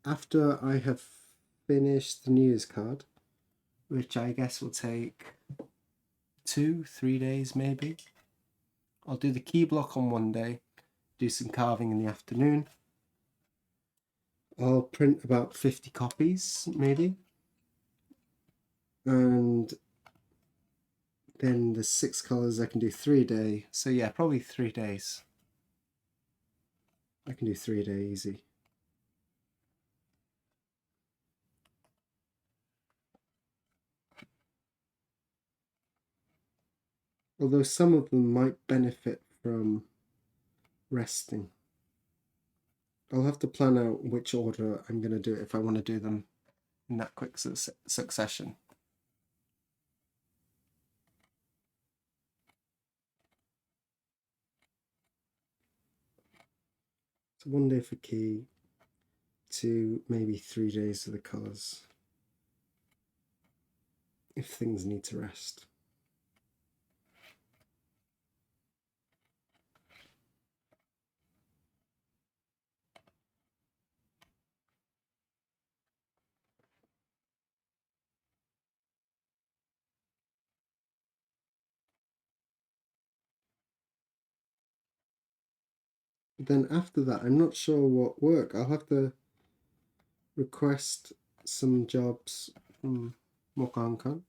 S1: after I have finished the New Year's card, which I guess will take 2-3 days maybe. I'll do the key block on one day, do some carving in the afternoon. I'll print about 50 copies maybe, and then the 6 colours I can do 3 a day. So yeah, probably 3 days. I can do 3 a day easy. Although some of them might benefit from resting. I'll have to plan out which order I'm going to do it if I want to do them in that quick succession. So 1 day for key, 2, maybe 3 days for the colours, if things need to rest. But then after that, I'm not sure what work. I'll have to request some jobs from Mokankan.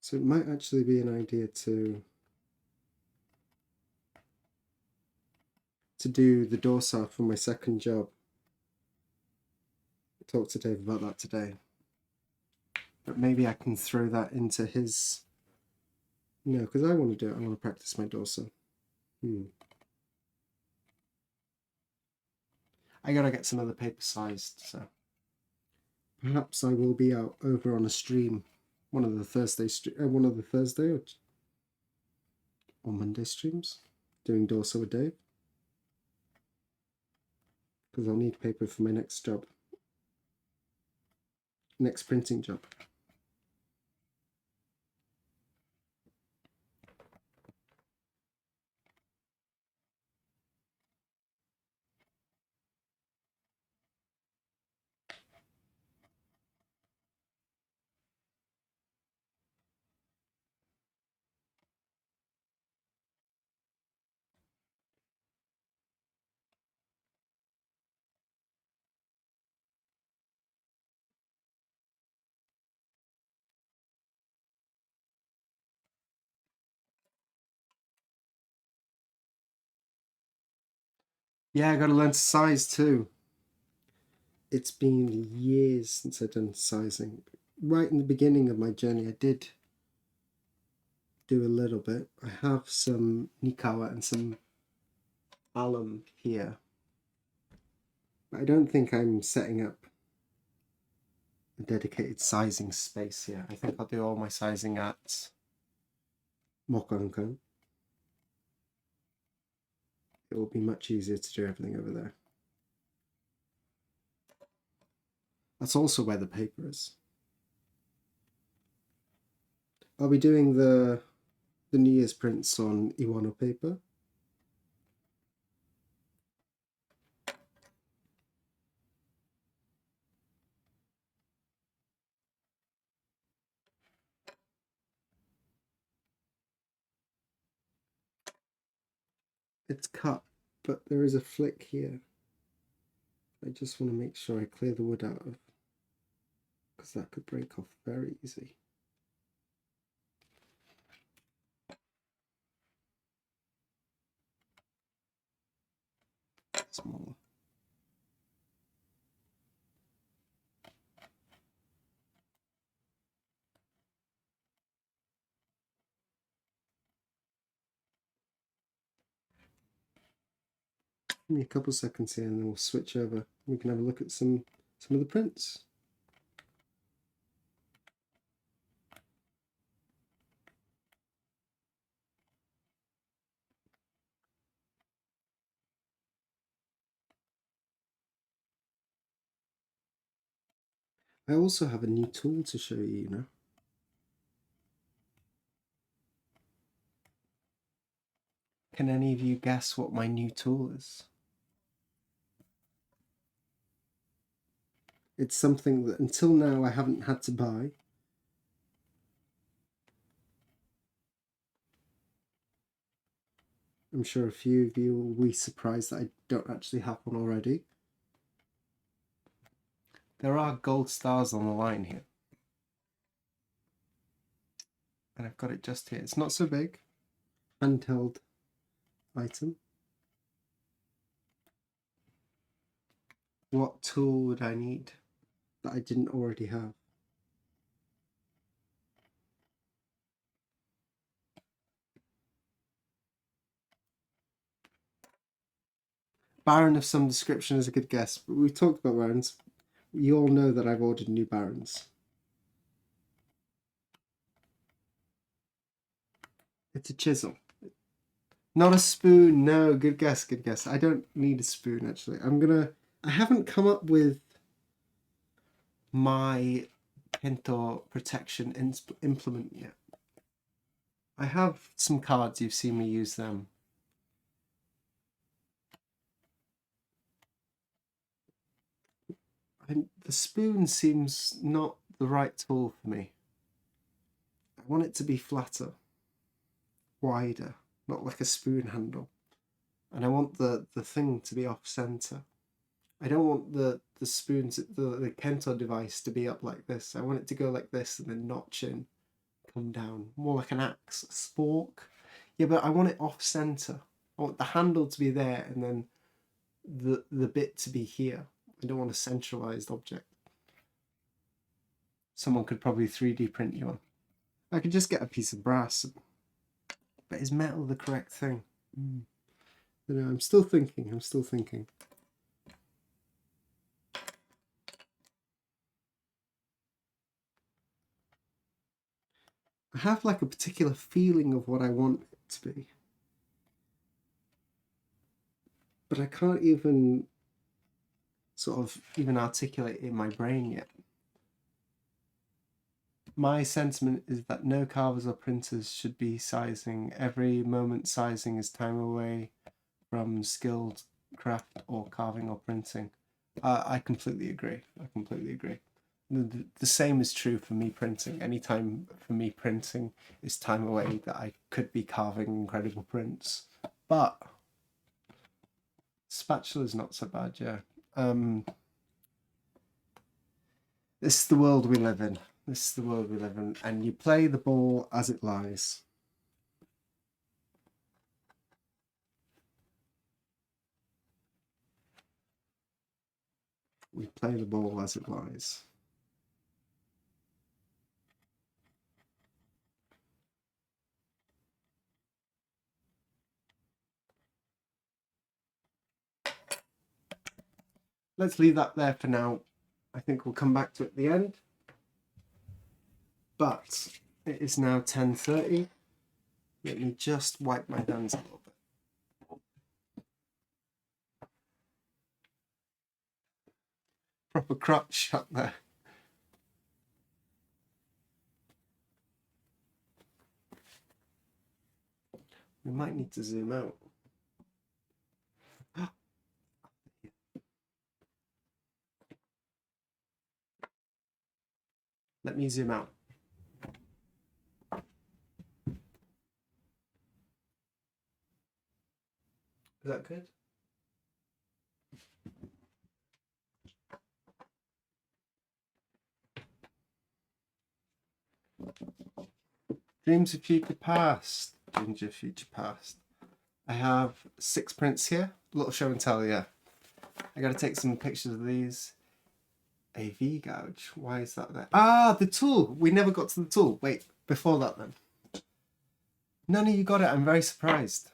S1: So it might actually be an idea to do the dorsal for my second job. Talk to Dave about that today. But maybe I can throw that into his... No, because I want to do it. I want to practice my dorsal. I gotta get some other paper sized, so perhaps I will be out over on a stream, one of the Thursday or Monday streams, doing dorsal with Dave, because I'll need paper for my next job, next printing job. Yeah, I gotta learn to size too. It's been years since I've done sizing. Right in the beginning of my journey, I did do a little bit. I have some Nikawa and some alum here. But I don't think I'm setting up a dedicated sizing space here. I think I'll do all my sizing at Mokonko. It will be much easier to do everything over there. That's also where the paper is. I'll be doing the New Year's prints on Iwano paper. It's cut, but there is a flick here. I just want to make sure I clear the wood out of, because that could break off very easy. Smaller. Give me a couple seconds here and then we'll switch over. We can have a look at some of the prints. I also have a new tool to show you, you know. Can any of you guess what my new tool is? It's something that until now I haven't had to buy. I'm sure a few of you will be surprised that I don't actually have one already. There are gold stars on the line here. And I've got it just here. It's not so big. Handheld item. What tool would I need that I didn't already have? Baron of some description is a good guess, but we've talked about barons. You all know that I've ordered new barons. It's a chisel. Not a spoon. No, good guess, good guess. I don't need a spoon, actually. I haven't come up with my Kento protection implement yet. I have some cards, you've seen me use them. And the spoon seems not the right tool for me. I want it to be flatter, wider, not like a spoon handle. And I want the thing to be off center. I don't want the spoons, the Kento device to be up like this. I want it to go like this and then notch in, come down, more like an axe, a spork. Yeah, but I want it off center. I want the handle to be there and then the bit to be here. I don't want a centralized object. Someone could probably 3D print you one. I could just get a piece of brass. But is metal the correct thing? You know, I'm still thinking. I have like a particular feeling of what I want it to be. But I can't even even articulate it in my brain yet. My sentiment is that no carvers or printers should be sizing. Every moment sizing is time away from skilled craft or carving or printing. I completely agree. The same is true for me printing. Any time for me printing is time away that I could be carving incredible prints. But spatula's not so bad, yeah. This is the world we live in. And you play the ball as it lies. We play the ball as it lies. Let's leave that there for now. I think we'll come back to it at the end. But it is now 10:30. Let me just wipe my hands a little bit. Proper crotch shot there. We might need to zoom out. Let me zoom out. Is that good? Dreams of future past. I have 6 prints here. A little show and tell, yeah. I gotta take some pictures of these. A V gouge. Why is that there? Ah, the tool. We never got to the tool. Wait, before that then. None of you got it. I'm very surprised.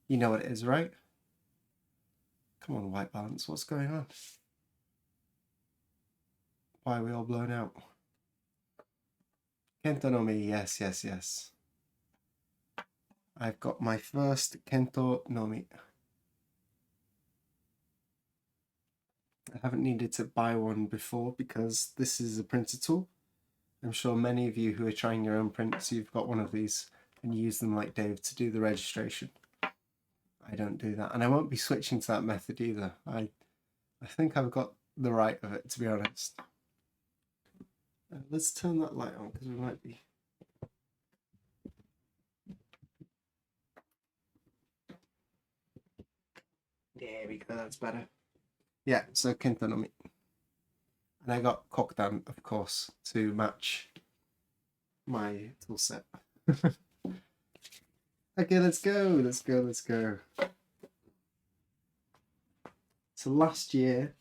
S1: You know what it is, right? Come on, white balance, what's going on? Why are we all blown out? Kento no Mi, yes, yes, yes. I've got my first Kento no Mi. I haven't needed to buy one before because this is a printer tool. I'm sure many of you who are trying your own prints, you've got one of these and you use them like Dave to do the registration. I don't do that, and I won't be switching to that method either. I think I've got the right of it, to be honest. Let's turn that light on because we might be... There we go, that's better. Yeah, so Kento no Mi. And I got Kokudan, of course, to match my tool set. Okay, let's go, let's go, let's go. So last year,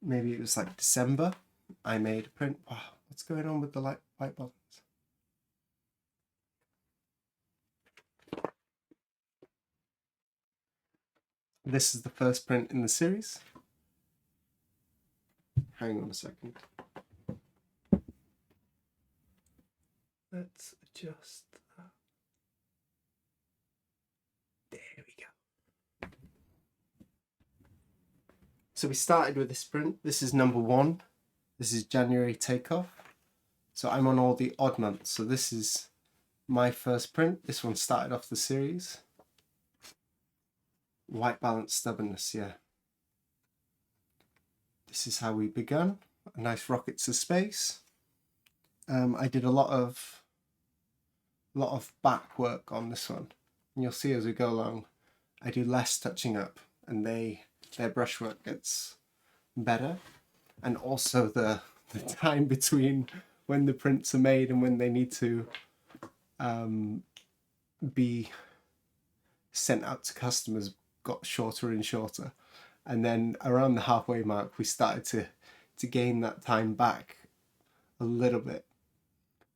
S1: maybe it was like December, I made a print. Wow, what's going on with the white balance? This is the first print in the series. Hang on a second. Let's adjust that. There we go. So we started with this print. This is number 1. This is January takeoff. So I'm on all the odd months. So this is my first print. This one started off the series. White balance stubbornness, yeah. This is how we began. A nice rocket to space. I did a lot of back work on this one, and you'll see as we go along, I do less touching up, and their brushwork gets better, and also the time between when the prints are made and when they need to be sent out to customers got shorter and shorter. And then around the halfway mark, we started to gain that time back a little bit.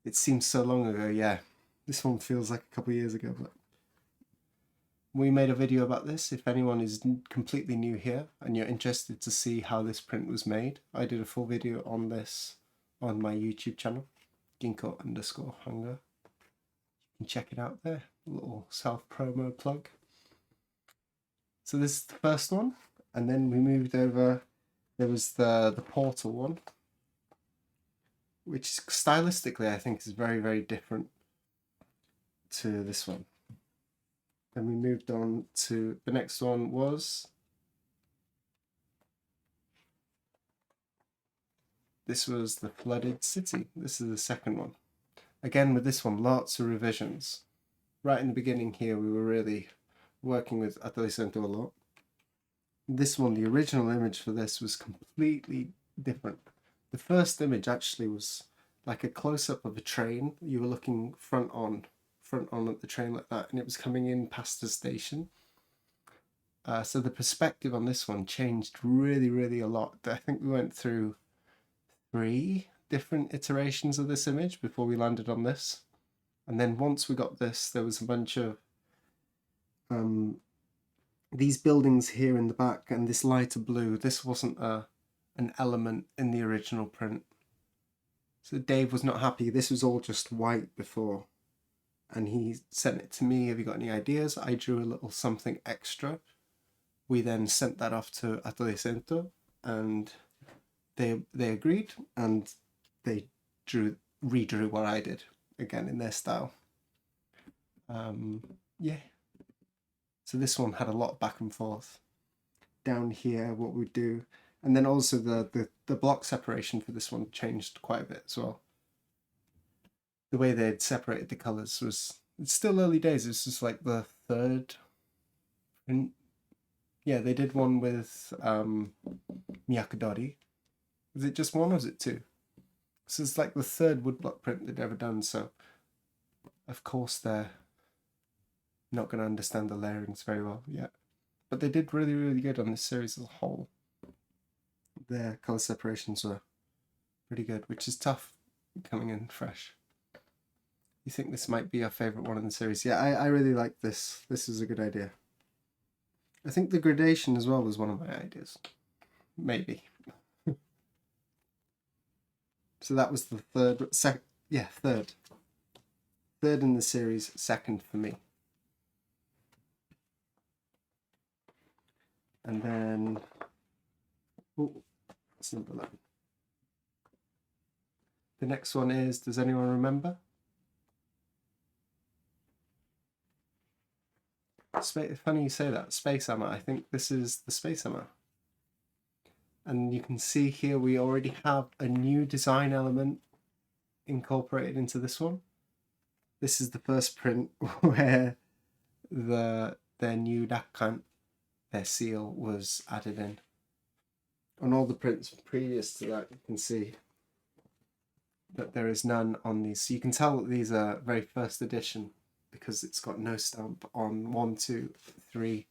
S1: It seems so long ago, yeah. This one feels like a couple of years ago, but we made a video about this. If anyone is completely new here and you're interested to see how this print was made, I did a full video on this on my YouTube channel, Ginkgo_hunger. You can check it out there, a little self-promo plug. So this is the first one, and then we moved over, there was the portal one, which stylistically I think is very, very different to this one. Then we moved on to the next one was this was the flooded city. This is the second one. Again, with this one, lots of revisions. Right in the beginning here, we were really working with Atelier a lot. This one, the original image for this was completely different. The first image actually was like a close-up of a train. You were looking front on at the train like that, and it was coming in past the station. So the perspective on this one changed really, really a lot. I think we went through 3 different iterations of this image before we landed on this. And then once we got this, there was a bunch of these buildings here in the back and this lighter blue. This wasn't an element in the original print. So Dave was not happy. This was all just white before. And he sent it to me, have you got any ideas? I drew a little something extra. We then sent that off to Atelier Cento, and they agreed, and they redrew what I did, again in their style. Yeah. So this one had a lot of back and forth. Down here, what we do, and then also the block separation for this one changed quite a bit as well. The way they had separated the colours was, it's still early days, it's just like the 3rd print. Yeah, they did one with Miyakadori. Was it just 1 or was it 2? So it's like the 3rd woodblock print they'd ever done, so of course they're not going to understand the layerings very well yet. But they did really, really good on this series as a whole. Their colour separations were pretty good, which is tough coming in fresh. You think this might be your favourite one in the series? Yeah, I really like this. This is a good idea. I think the gradation as well was one of my ideas. Maybe. So that was the third. Third in the series, second for me. And then, oh, that's number 11. The next one is, does anyone remember? Funny you say that, Space Hammer. I think this is the Space Hammer. And you can see here we already have a new design element incorporated into this one. This is the first print where their new Dakkan, their seal, was added in. On all the prints previous to that, you can see that there is none on these. So you can tell that these are very first edition because it's got no stamp on 1, 2, 3,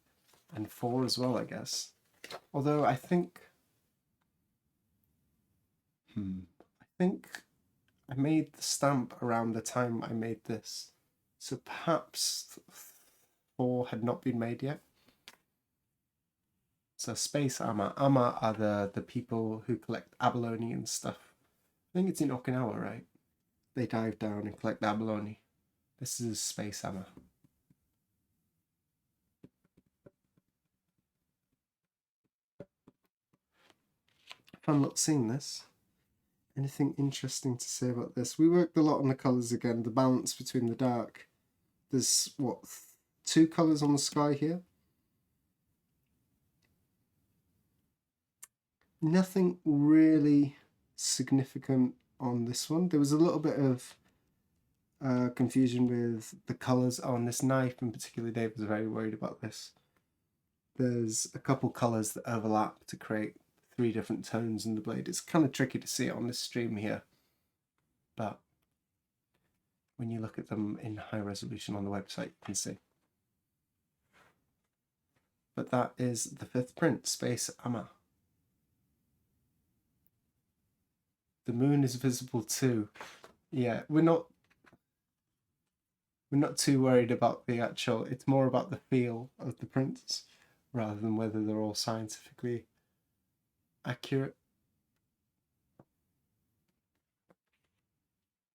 S1: and 4 as well, I guess. Although I think I made the stamp around the time I made this. So perhaps 4 had not been made yet. So Space Ama. Ama are the people who collect abalone and stuff. I think it's in Okinawa, right? They dive down and collect abalone. This is Space Ama. Fun lot seeing this. Anything interesting to say about this? We worked a lot on the colours again, the balance between the dark. There's, what, 2 colours on the sky here? Nothing really significant on this one. There was a little bit of confusion with the colours on this knife in particular. Dave was very worried about this. There's a couple colours that overlap to create 3 different tones in the blade. It's kind of tricky to see it on this stream here, but when you look at them in high resolution on the website, you can see. But that is the 5th print, Space Ama. The moon is visible too. Yeah, we're not too worried about the actual, it's more about the feel of the prints rather than whether they're all scientifically accurate.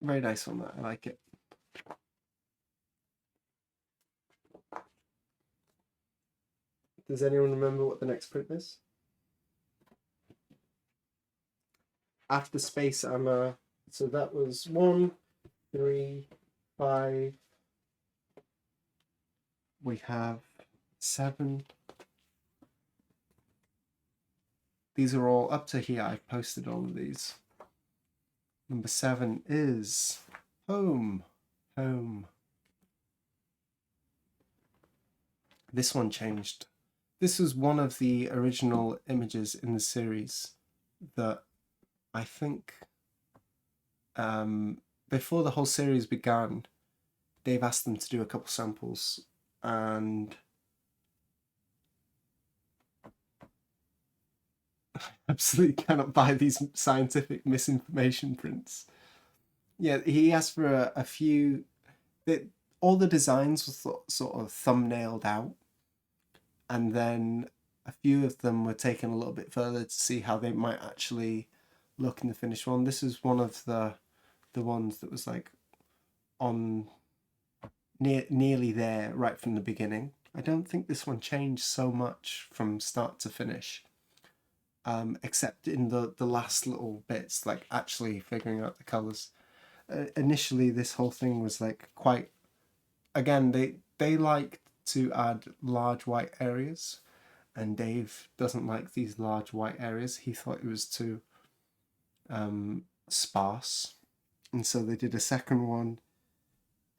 S1: Very nice one, that I like it. Does anyone remember what the next print is? After Space Ama, so that was 1, 3, 5. We have 7. These are all up to here. I've posted all of these. Number 7 is Home. Home. This one changed. This was one of the original images in the series that I think before the whole series began, Dave asked them to do a couple samples, and I absolutely cannot buy these scientific misinformation prints. Yeah, he asked for a few. All the designs were sort of thumbnailed out, and then a few of them were taken a little bit further to see how they might actually look in the finished one. This is one of the ones that was like on nearly there right from the beginning. I don't think this one changed so much from start to finish, except in the last little bits, like actually figuring out the colours. Initially, this whole thing was like quite, again, they like to add large white areas, and Dave doesn't like these large white areas. He thought it was too sparse, and so they did a second one,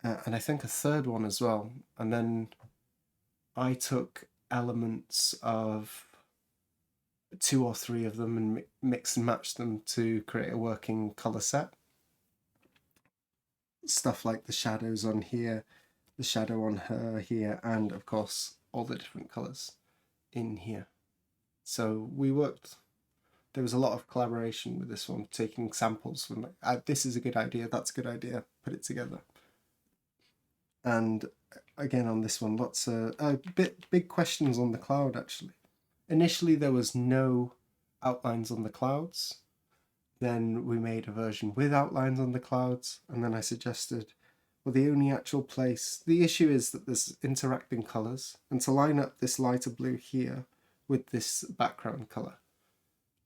S1: and I think a third one as well. And then I took elements of 2 or 3 of them and mix and match them to create a working colour set. Stuff like the shadows on here, the shadow on her here, and of course all the different colours in here. So we worked, there was a lot of collaboration with this one, taking samples from like, this is a good idea, that's a good idea, put it together. And again on this one, lots of big questions on the cloud actually. Initially there was no outlines on the clouds. Then we made a version with outlines on the clouds, and then I suggested, well, the only actual place, the issue is that there's interacting colours, and to line up this lighter blue here with this background colour,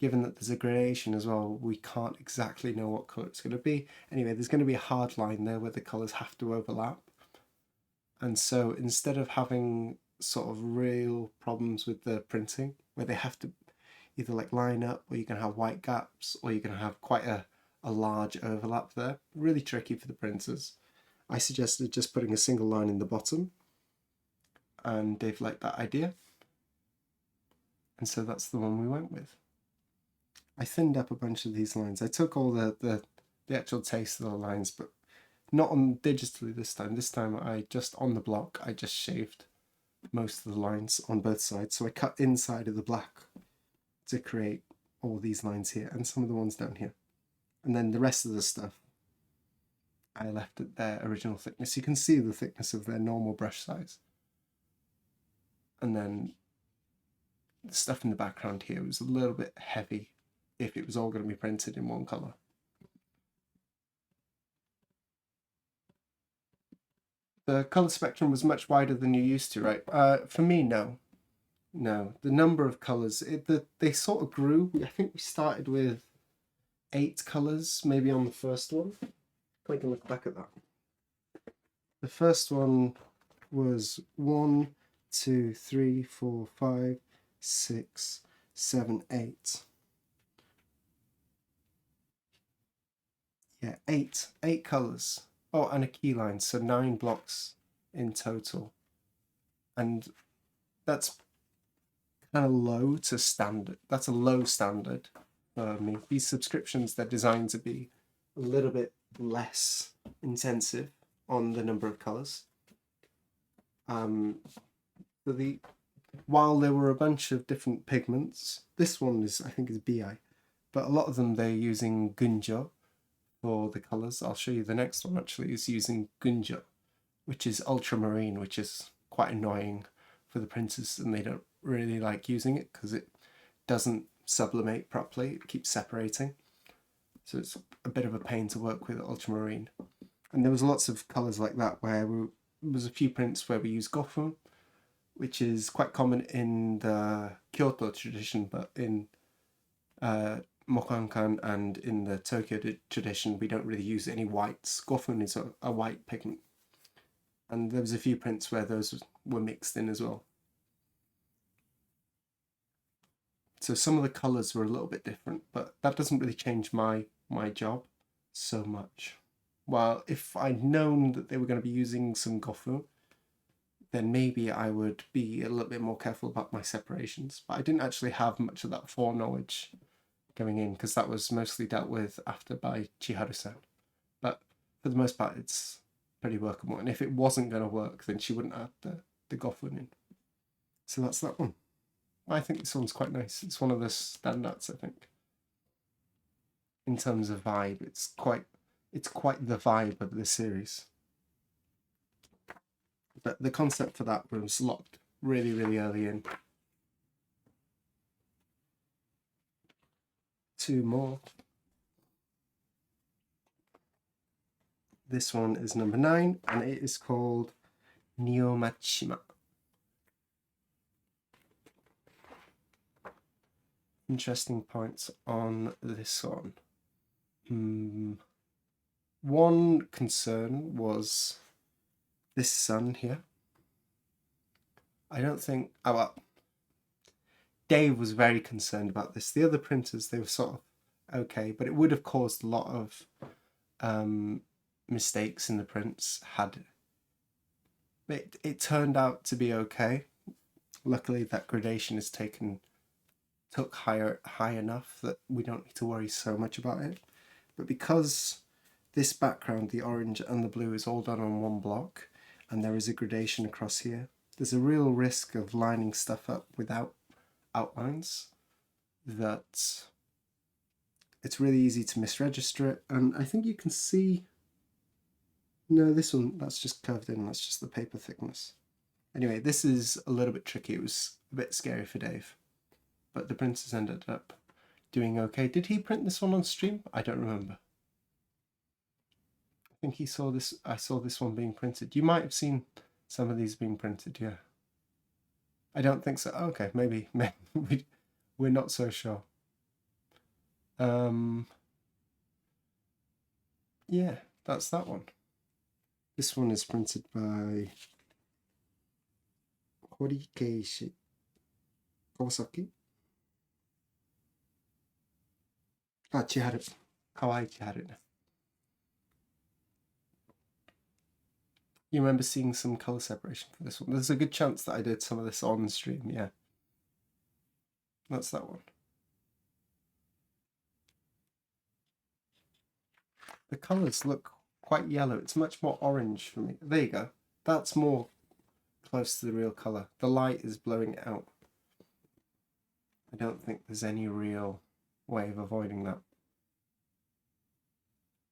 S1: given that there's a gradation as well, we can't exactly know what colour it's going to be. Anyway, there's going to be a hard line there where the colours have to overlap. And so instead of having sort of real problems with the printing, where they have to either like line up, or you can have white gaps, or you can have quite a large overlap there, really tricky for the printers, I suggested just putting a single line in the bottom, and Dave liked that idea. And so that's the one we went with. I thinned up a bunch of these lines. I took all the actual taste of the lines, but not on digitally this time. This time I just, on the block, I just shaved most of the lines on both sides. So I cut inside of the black to create all these lines here and some of the ones down here. And then the rest of the stuff, I left at their original thickness. You can see the thickness of their normal brush size. And then the stuff in the background here was a little bit heavy if it was all going to be printed in one colour. The colour spectrum was much wider than you're used to, right? For me, no. No, the number of colours, they sort of grew. I think we started with 8 colours, maybe on the first one. We can look back at that. The first one was 1, 2, 3, 4, 5, 6, 7, 8. Yeah, 8 colours. Oh, and a key line, so 9 blocks in total. And that's kind of low to standard. That's a low standard for me. These subscriptions, they're designed to be a little bit less intensive on the number of colours. While there were a bunch of different pigments, this one I think is BI, but a lot of them they're using gunjo for the colours. I'll show you the next one actually is using gunjo, which is ultramarine, which is quite annoying for the printers, and they don't really like using it because it doesn't sublimate properly. It keeps separating, so it's a bit of a pain to work with ultramarine. And there was lots of colours like that where there was a few prints where we use gofu, which is quite common in the Kyoto tradition, but in Mokankan and in the Tokyo tradition, we don't really use any whites. Gofu is a white pigment. And there was a few prints where those were mixed in as well. So some of the colours were a little bit different, but that doesn't really change my job so much. Well, if I'd known that they were going to be using some gofu, then maybe I would be a little bit more careful about my separations. But I didn't actually have much of that foreknowledge going in, because that was mostly dealt with after by Chiharu-san. But for the most part, it's pretty workable. And if it wasn't going to work, then she wouldn't add the gofu in. So that's that one. I think this one's quite nice. It's one of the standouts, I think. In terms of vibe, it's quite the vibe of the series. But the concept for that was locked really, really early in. 2 more. This one is number 9, and it is called Niomachima. Interesting points on this one. One concern was this sun here. I don't think... Oh, well, Dave was very concerned about this. The other printers, they were sort of okay, but it would have caused a lot of mistakes in the prints. It turned out to be okay. Luckily, that gradation is took high enough that we don't need to worry so much about it. But because this background, the orange and the blue, is all done on one block, and there is a gradation across here, there's a real risk of lining stuff up without outlines, that it's really easy to misregister it. And I think you can see, No, this one, that's just curved in, that's just the paper thickness. Anyway, this is a little bit tricky. It was a bit scary for Dave, but the printers ended up doing okay. Did he print this one on stream? I don't remember. I think he saw this. I saw this one being printed. You might have seen some of these being printed, yeah. I don't think so. Okay, maybe we're not so sure. Yeah, that's that one. This one is printed by Horikeishi Kawasaki. Ah, Chiharu. Kawaii Chiharu. You remember seeing some colour separation for this one? There's a good chance that I did some of this on stream, yeah. That's that one. The colours look quite yellow. It's much more orange for me. There you go. That's more close to the real colour. The light is blowing it out. I don't think there's any real way of avoiding that.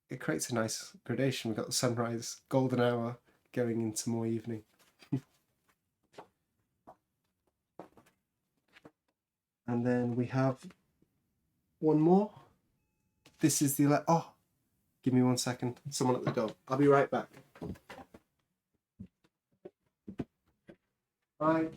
S1: It creates a nice gradation. We've got the sunrise, golden hour, going into more evening. And then we have one more. This is the... Oh, give me 1 second. Someone at the door. I'll be right back. Bye.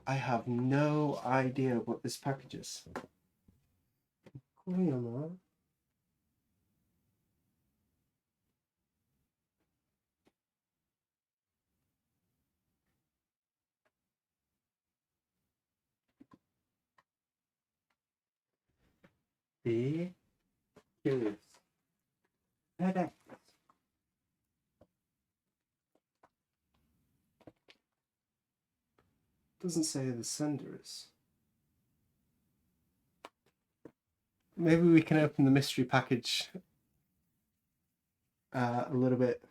S1: I have no idea what this package is. Be curious. FedEx. Doesn't say who the sender is. Maybe we can open the mystery package a little bit.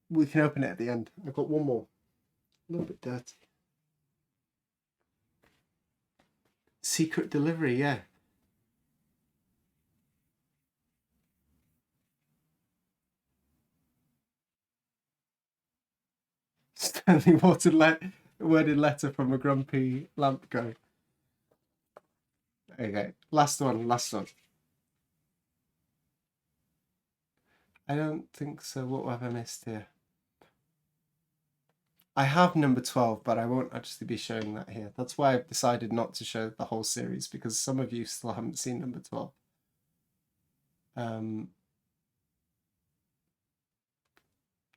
S1: We can open it at the end. I've got one more. A little bit dirty. Secret delivery, yeah. Stanley worded letter from a grumpy lamp guy. Okay, last one. I don't think so. What have I missed here? I have number 12, but I won't actually be showing that here. That's why I've decided not to show the whole series, because some of you still haven't seen number 12.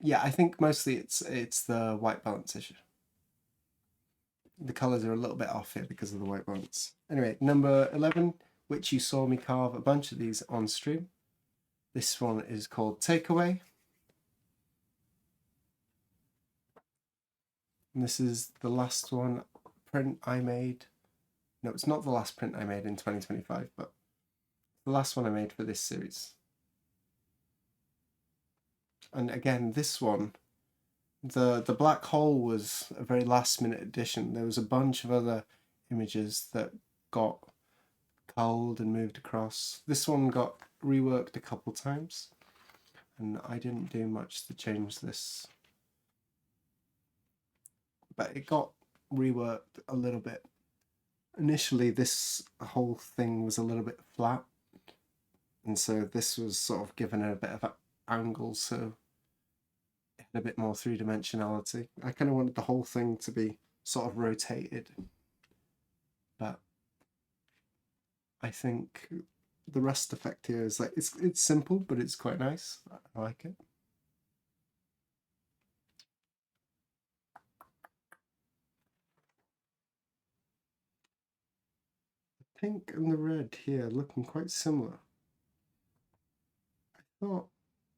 S1: Yeah, I think mostly it's the white balance issue. The colours are a little bit off here because of the white balance. Anyway, number 11, which you saw me carve a bunch of these on stream. This one is called Takeaway. And this is the last one print I made. No, it's not the last print I made in 2025, but the last one I made for this series. And again, this one, the black hole was a very last minute addition. There was a bunch of other images that got culled and moved across. This one got reworked a couple times, and I didn't do much to change this. But it got reworked a little bit. Initially, this whole thing was a little bit flat, and so this was sort of given a bit of an angle, so it had a bit more three-dimensionality. I kind of wanted the whole thing to be sort of rotated, but I think the rust effect here is like it's simple, but it's quite nice. I like it. pink and the red here looking quite similar. I thought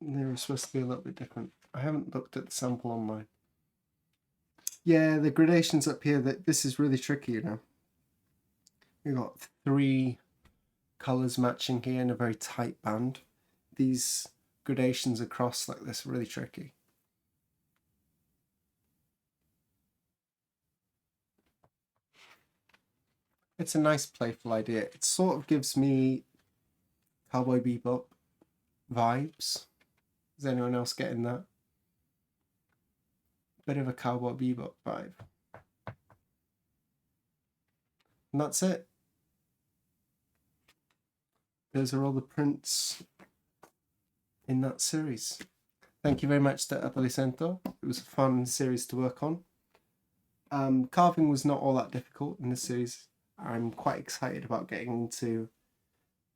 S1: they were supposed to be a little bit different. I haven't looked at the sample on mine. Yeah, the gradations up here, this is really tricky, you know. We've got 3 colours matching here in a very tight band. These gradations across like this are really tricky. It's a nice playful idea. It sort of gives me Cowboy Bebop vibes. Is anyone else getting that? Bit of a Cowboy Bebop vibe. And that's it. Those are all the prints in that series. Thank you very much to Adolescento. It was a fun series to work on. Carving was not all that difficult in this series. I'm quite excited about getting into,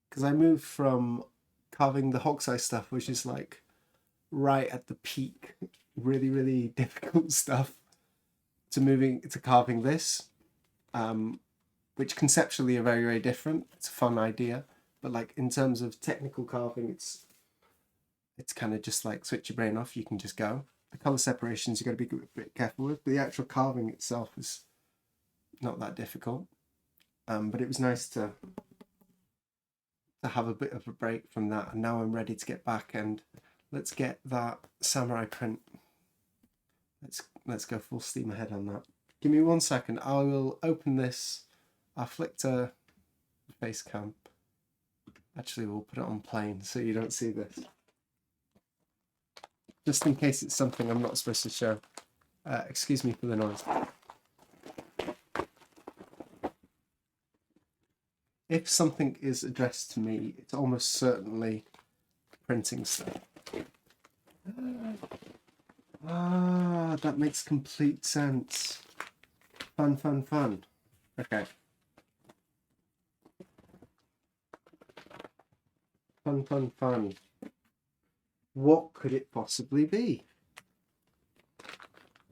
S1: because I moved from carving the Hokusai stuff, which is like right at the peak, really, really difficult stuff, to moving to carving this, which conceptually are very, very different. It's a fun idea, but like in terms of technical carving, it's kind of just like switch your brain off, you can just go. The color separations you got to be a bit careful with, but the actual carving itself is not that difficult. But it was nice to have a bit of a break from that, and now I'm ready to get back and let's get that samurai print. Let's go full steam ahead on that. Give me 1 second. I will open this. I'll flick to face cam. Actually, we'll put it on plain so you don't see this, just in case it's something I'm not supposed to show. Excuse me for the noise. If something is addressed to me, it's almost certainly printing stuff. That makes complete sense. Fun, fun, fun. Okay. Fun, fun, fun. What could it possibly be?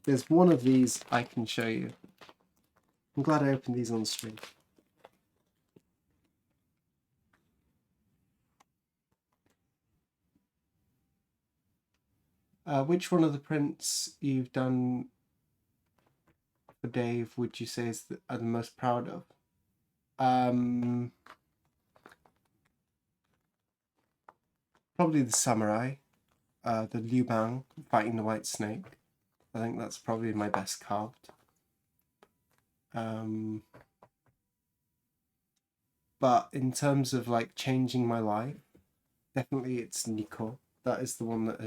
S1: There's one of these I can show you. I'm glad I opened these on stream. Which one of the prints you've done for Dave would you say are the most proud of? Probably the samurai, the Liu Bang fighting the white snake. I think that's probably my best carved. But in terms of like changing my life, definitely it's Nico. That is the one that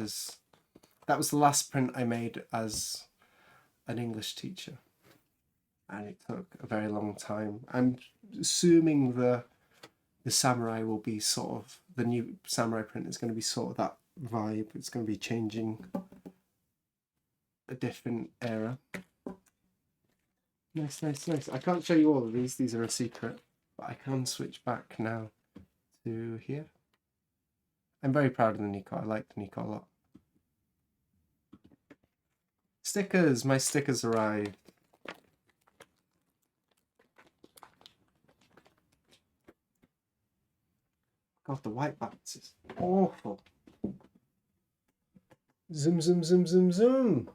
S1: was the last print I made as an English teacher. And it took a very long time. I'm assuming the samurai will be sort of, the new samurai print is going to be sort of that vibe. It's going to be changing a different era. Nice, nice, nice. I can't show you all of these. These are a secret. But I can switch back now to here. I'm very proud of the Nico. I like the Nico a lot. Stickers! My stickers arrived. God, the white balance is awful. Zoom, zoom, zoom, zoom, zoom.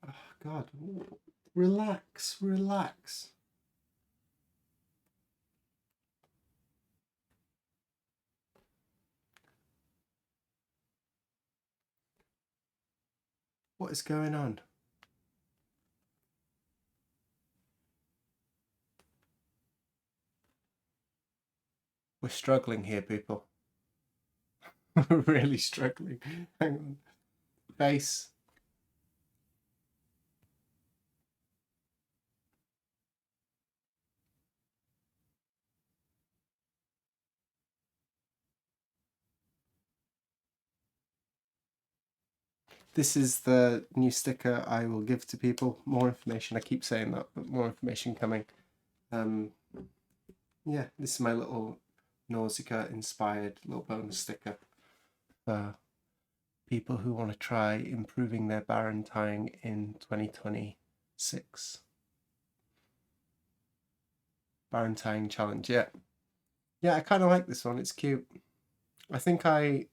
S1: Oh, God. Relax, relax. What is going on? We're struggling here, people. We're really struggling. Hang on. Face. This is the new sticker I will give to people. More information. I keep saying that, but more information coming. Yeah, this is my little Nausicaa inspired little bonus sticker for people who want to try improving their baron tying in 2026. Barentine challenge. Yeah, I kind of like this one. It's cute. I think I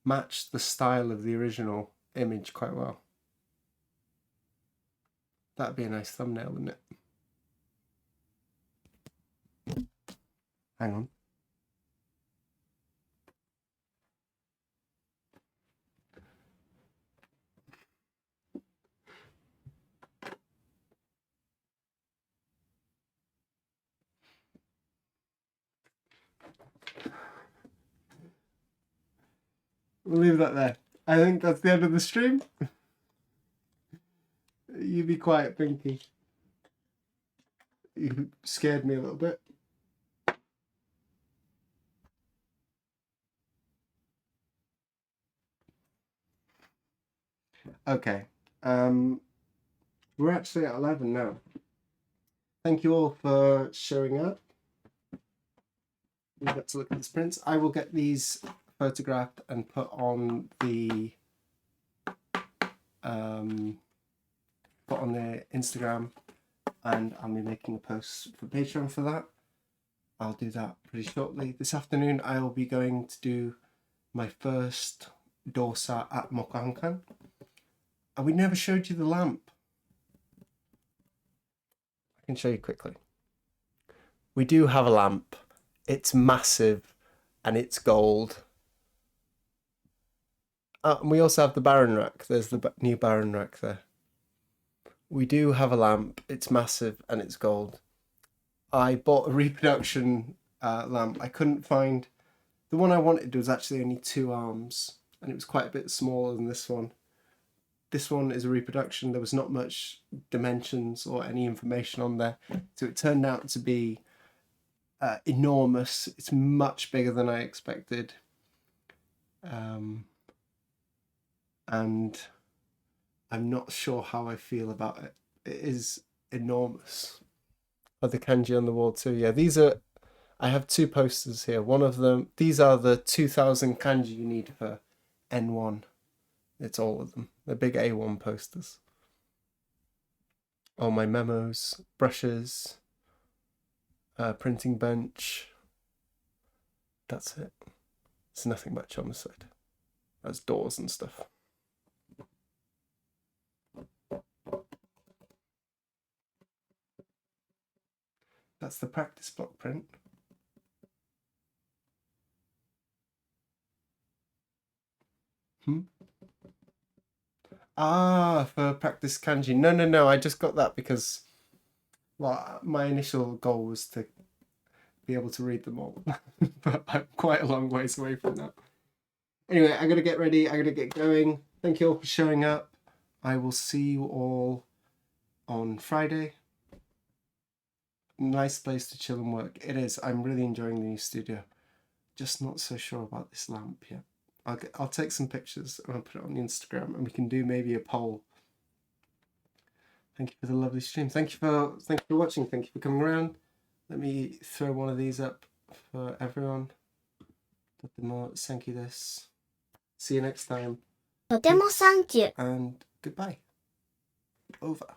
S1: matched the style of the original image quite well. That'd be a nice thumbnail, wouldn't it? Hang on. We'll leave that there. I think that's the end of the stream. You be quiet, Pinky. You scared me a little bit. Okay. We're actually at 11 now. Thank you all for showing up. We get to look at these prints. I will get these photographed and put on the Instagram, and I'll be making a post for Patreon for that. I'll do that pretty shortly. This afternoon I will be going to do my first dosa at Mokahankan. And we never showed you the lamp. I can show you quickly. We do have a lamp. It's massive and it's gold. And we also have the Baron rack. There's the new Baron rack there. We do have a lamp. It's massive and it's gold. I bought a reproduction lamp. I couldn't find... The one I wanted was actually only 2 arms. And it was quite a bit smaller than this one. This one is a reproduction. There was not much dimensions or any information on there. So it turned out to be enormous. It's much bigger than I expected. And I'm not sure how I feel about it. It is enormous. Oh, the kanji on the wall too. Yeah, these are... I have 2 posters here. One of them... These are the 2000 kanji you need for N1. It's all of them. They're big A1 posters. All my memos, brushes, printing bench. That's it. There's nothing much on the side. That's doors and stuff. That's the practice block print. Ah, for practice kanji. No, I just got that because, well, my initial goal was to be able to read them all. But I'm quite a long ways away from that. Anyway, I gotta get ready. I gotta get going. Thank you all for showing up. I will see you all on Friday. Nice place to chill and work. It is. I'm really enjoying the new studio. Just not so sure about this lamp yet. I'll take some pictures and I'll put it on the Instagram and we can do maybe a poll. Thank you for the lovely stream. Thank you for watching. Thank you for coming around. Let me throw one of these up for everyone. Thank you this. See you next time.
S2: とてもサンキュー。
S1: And goodbye. Over.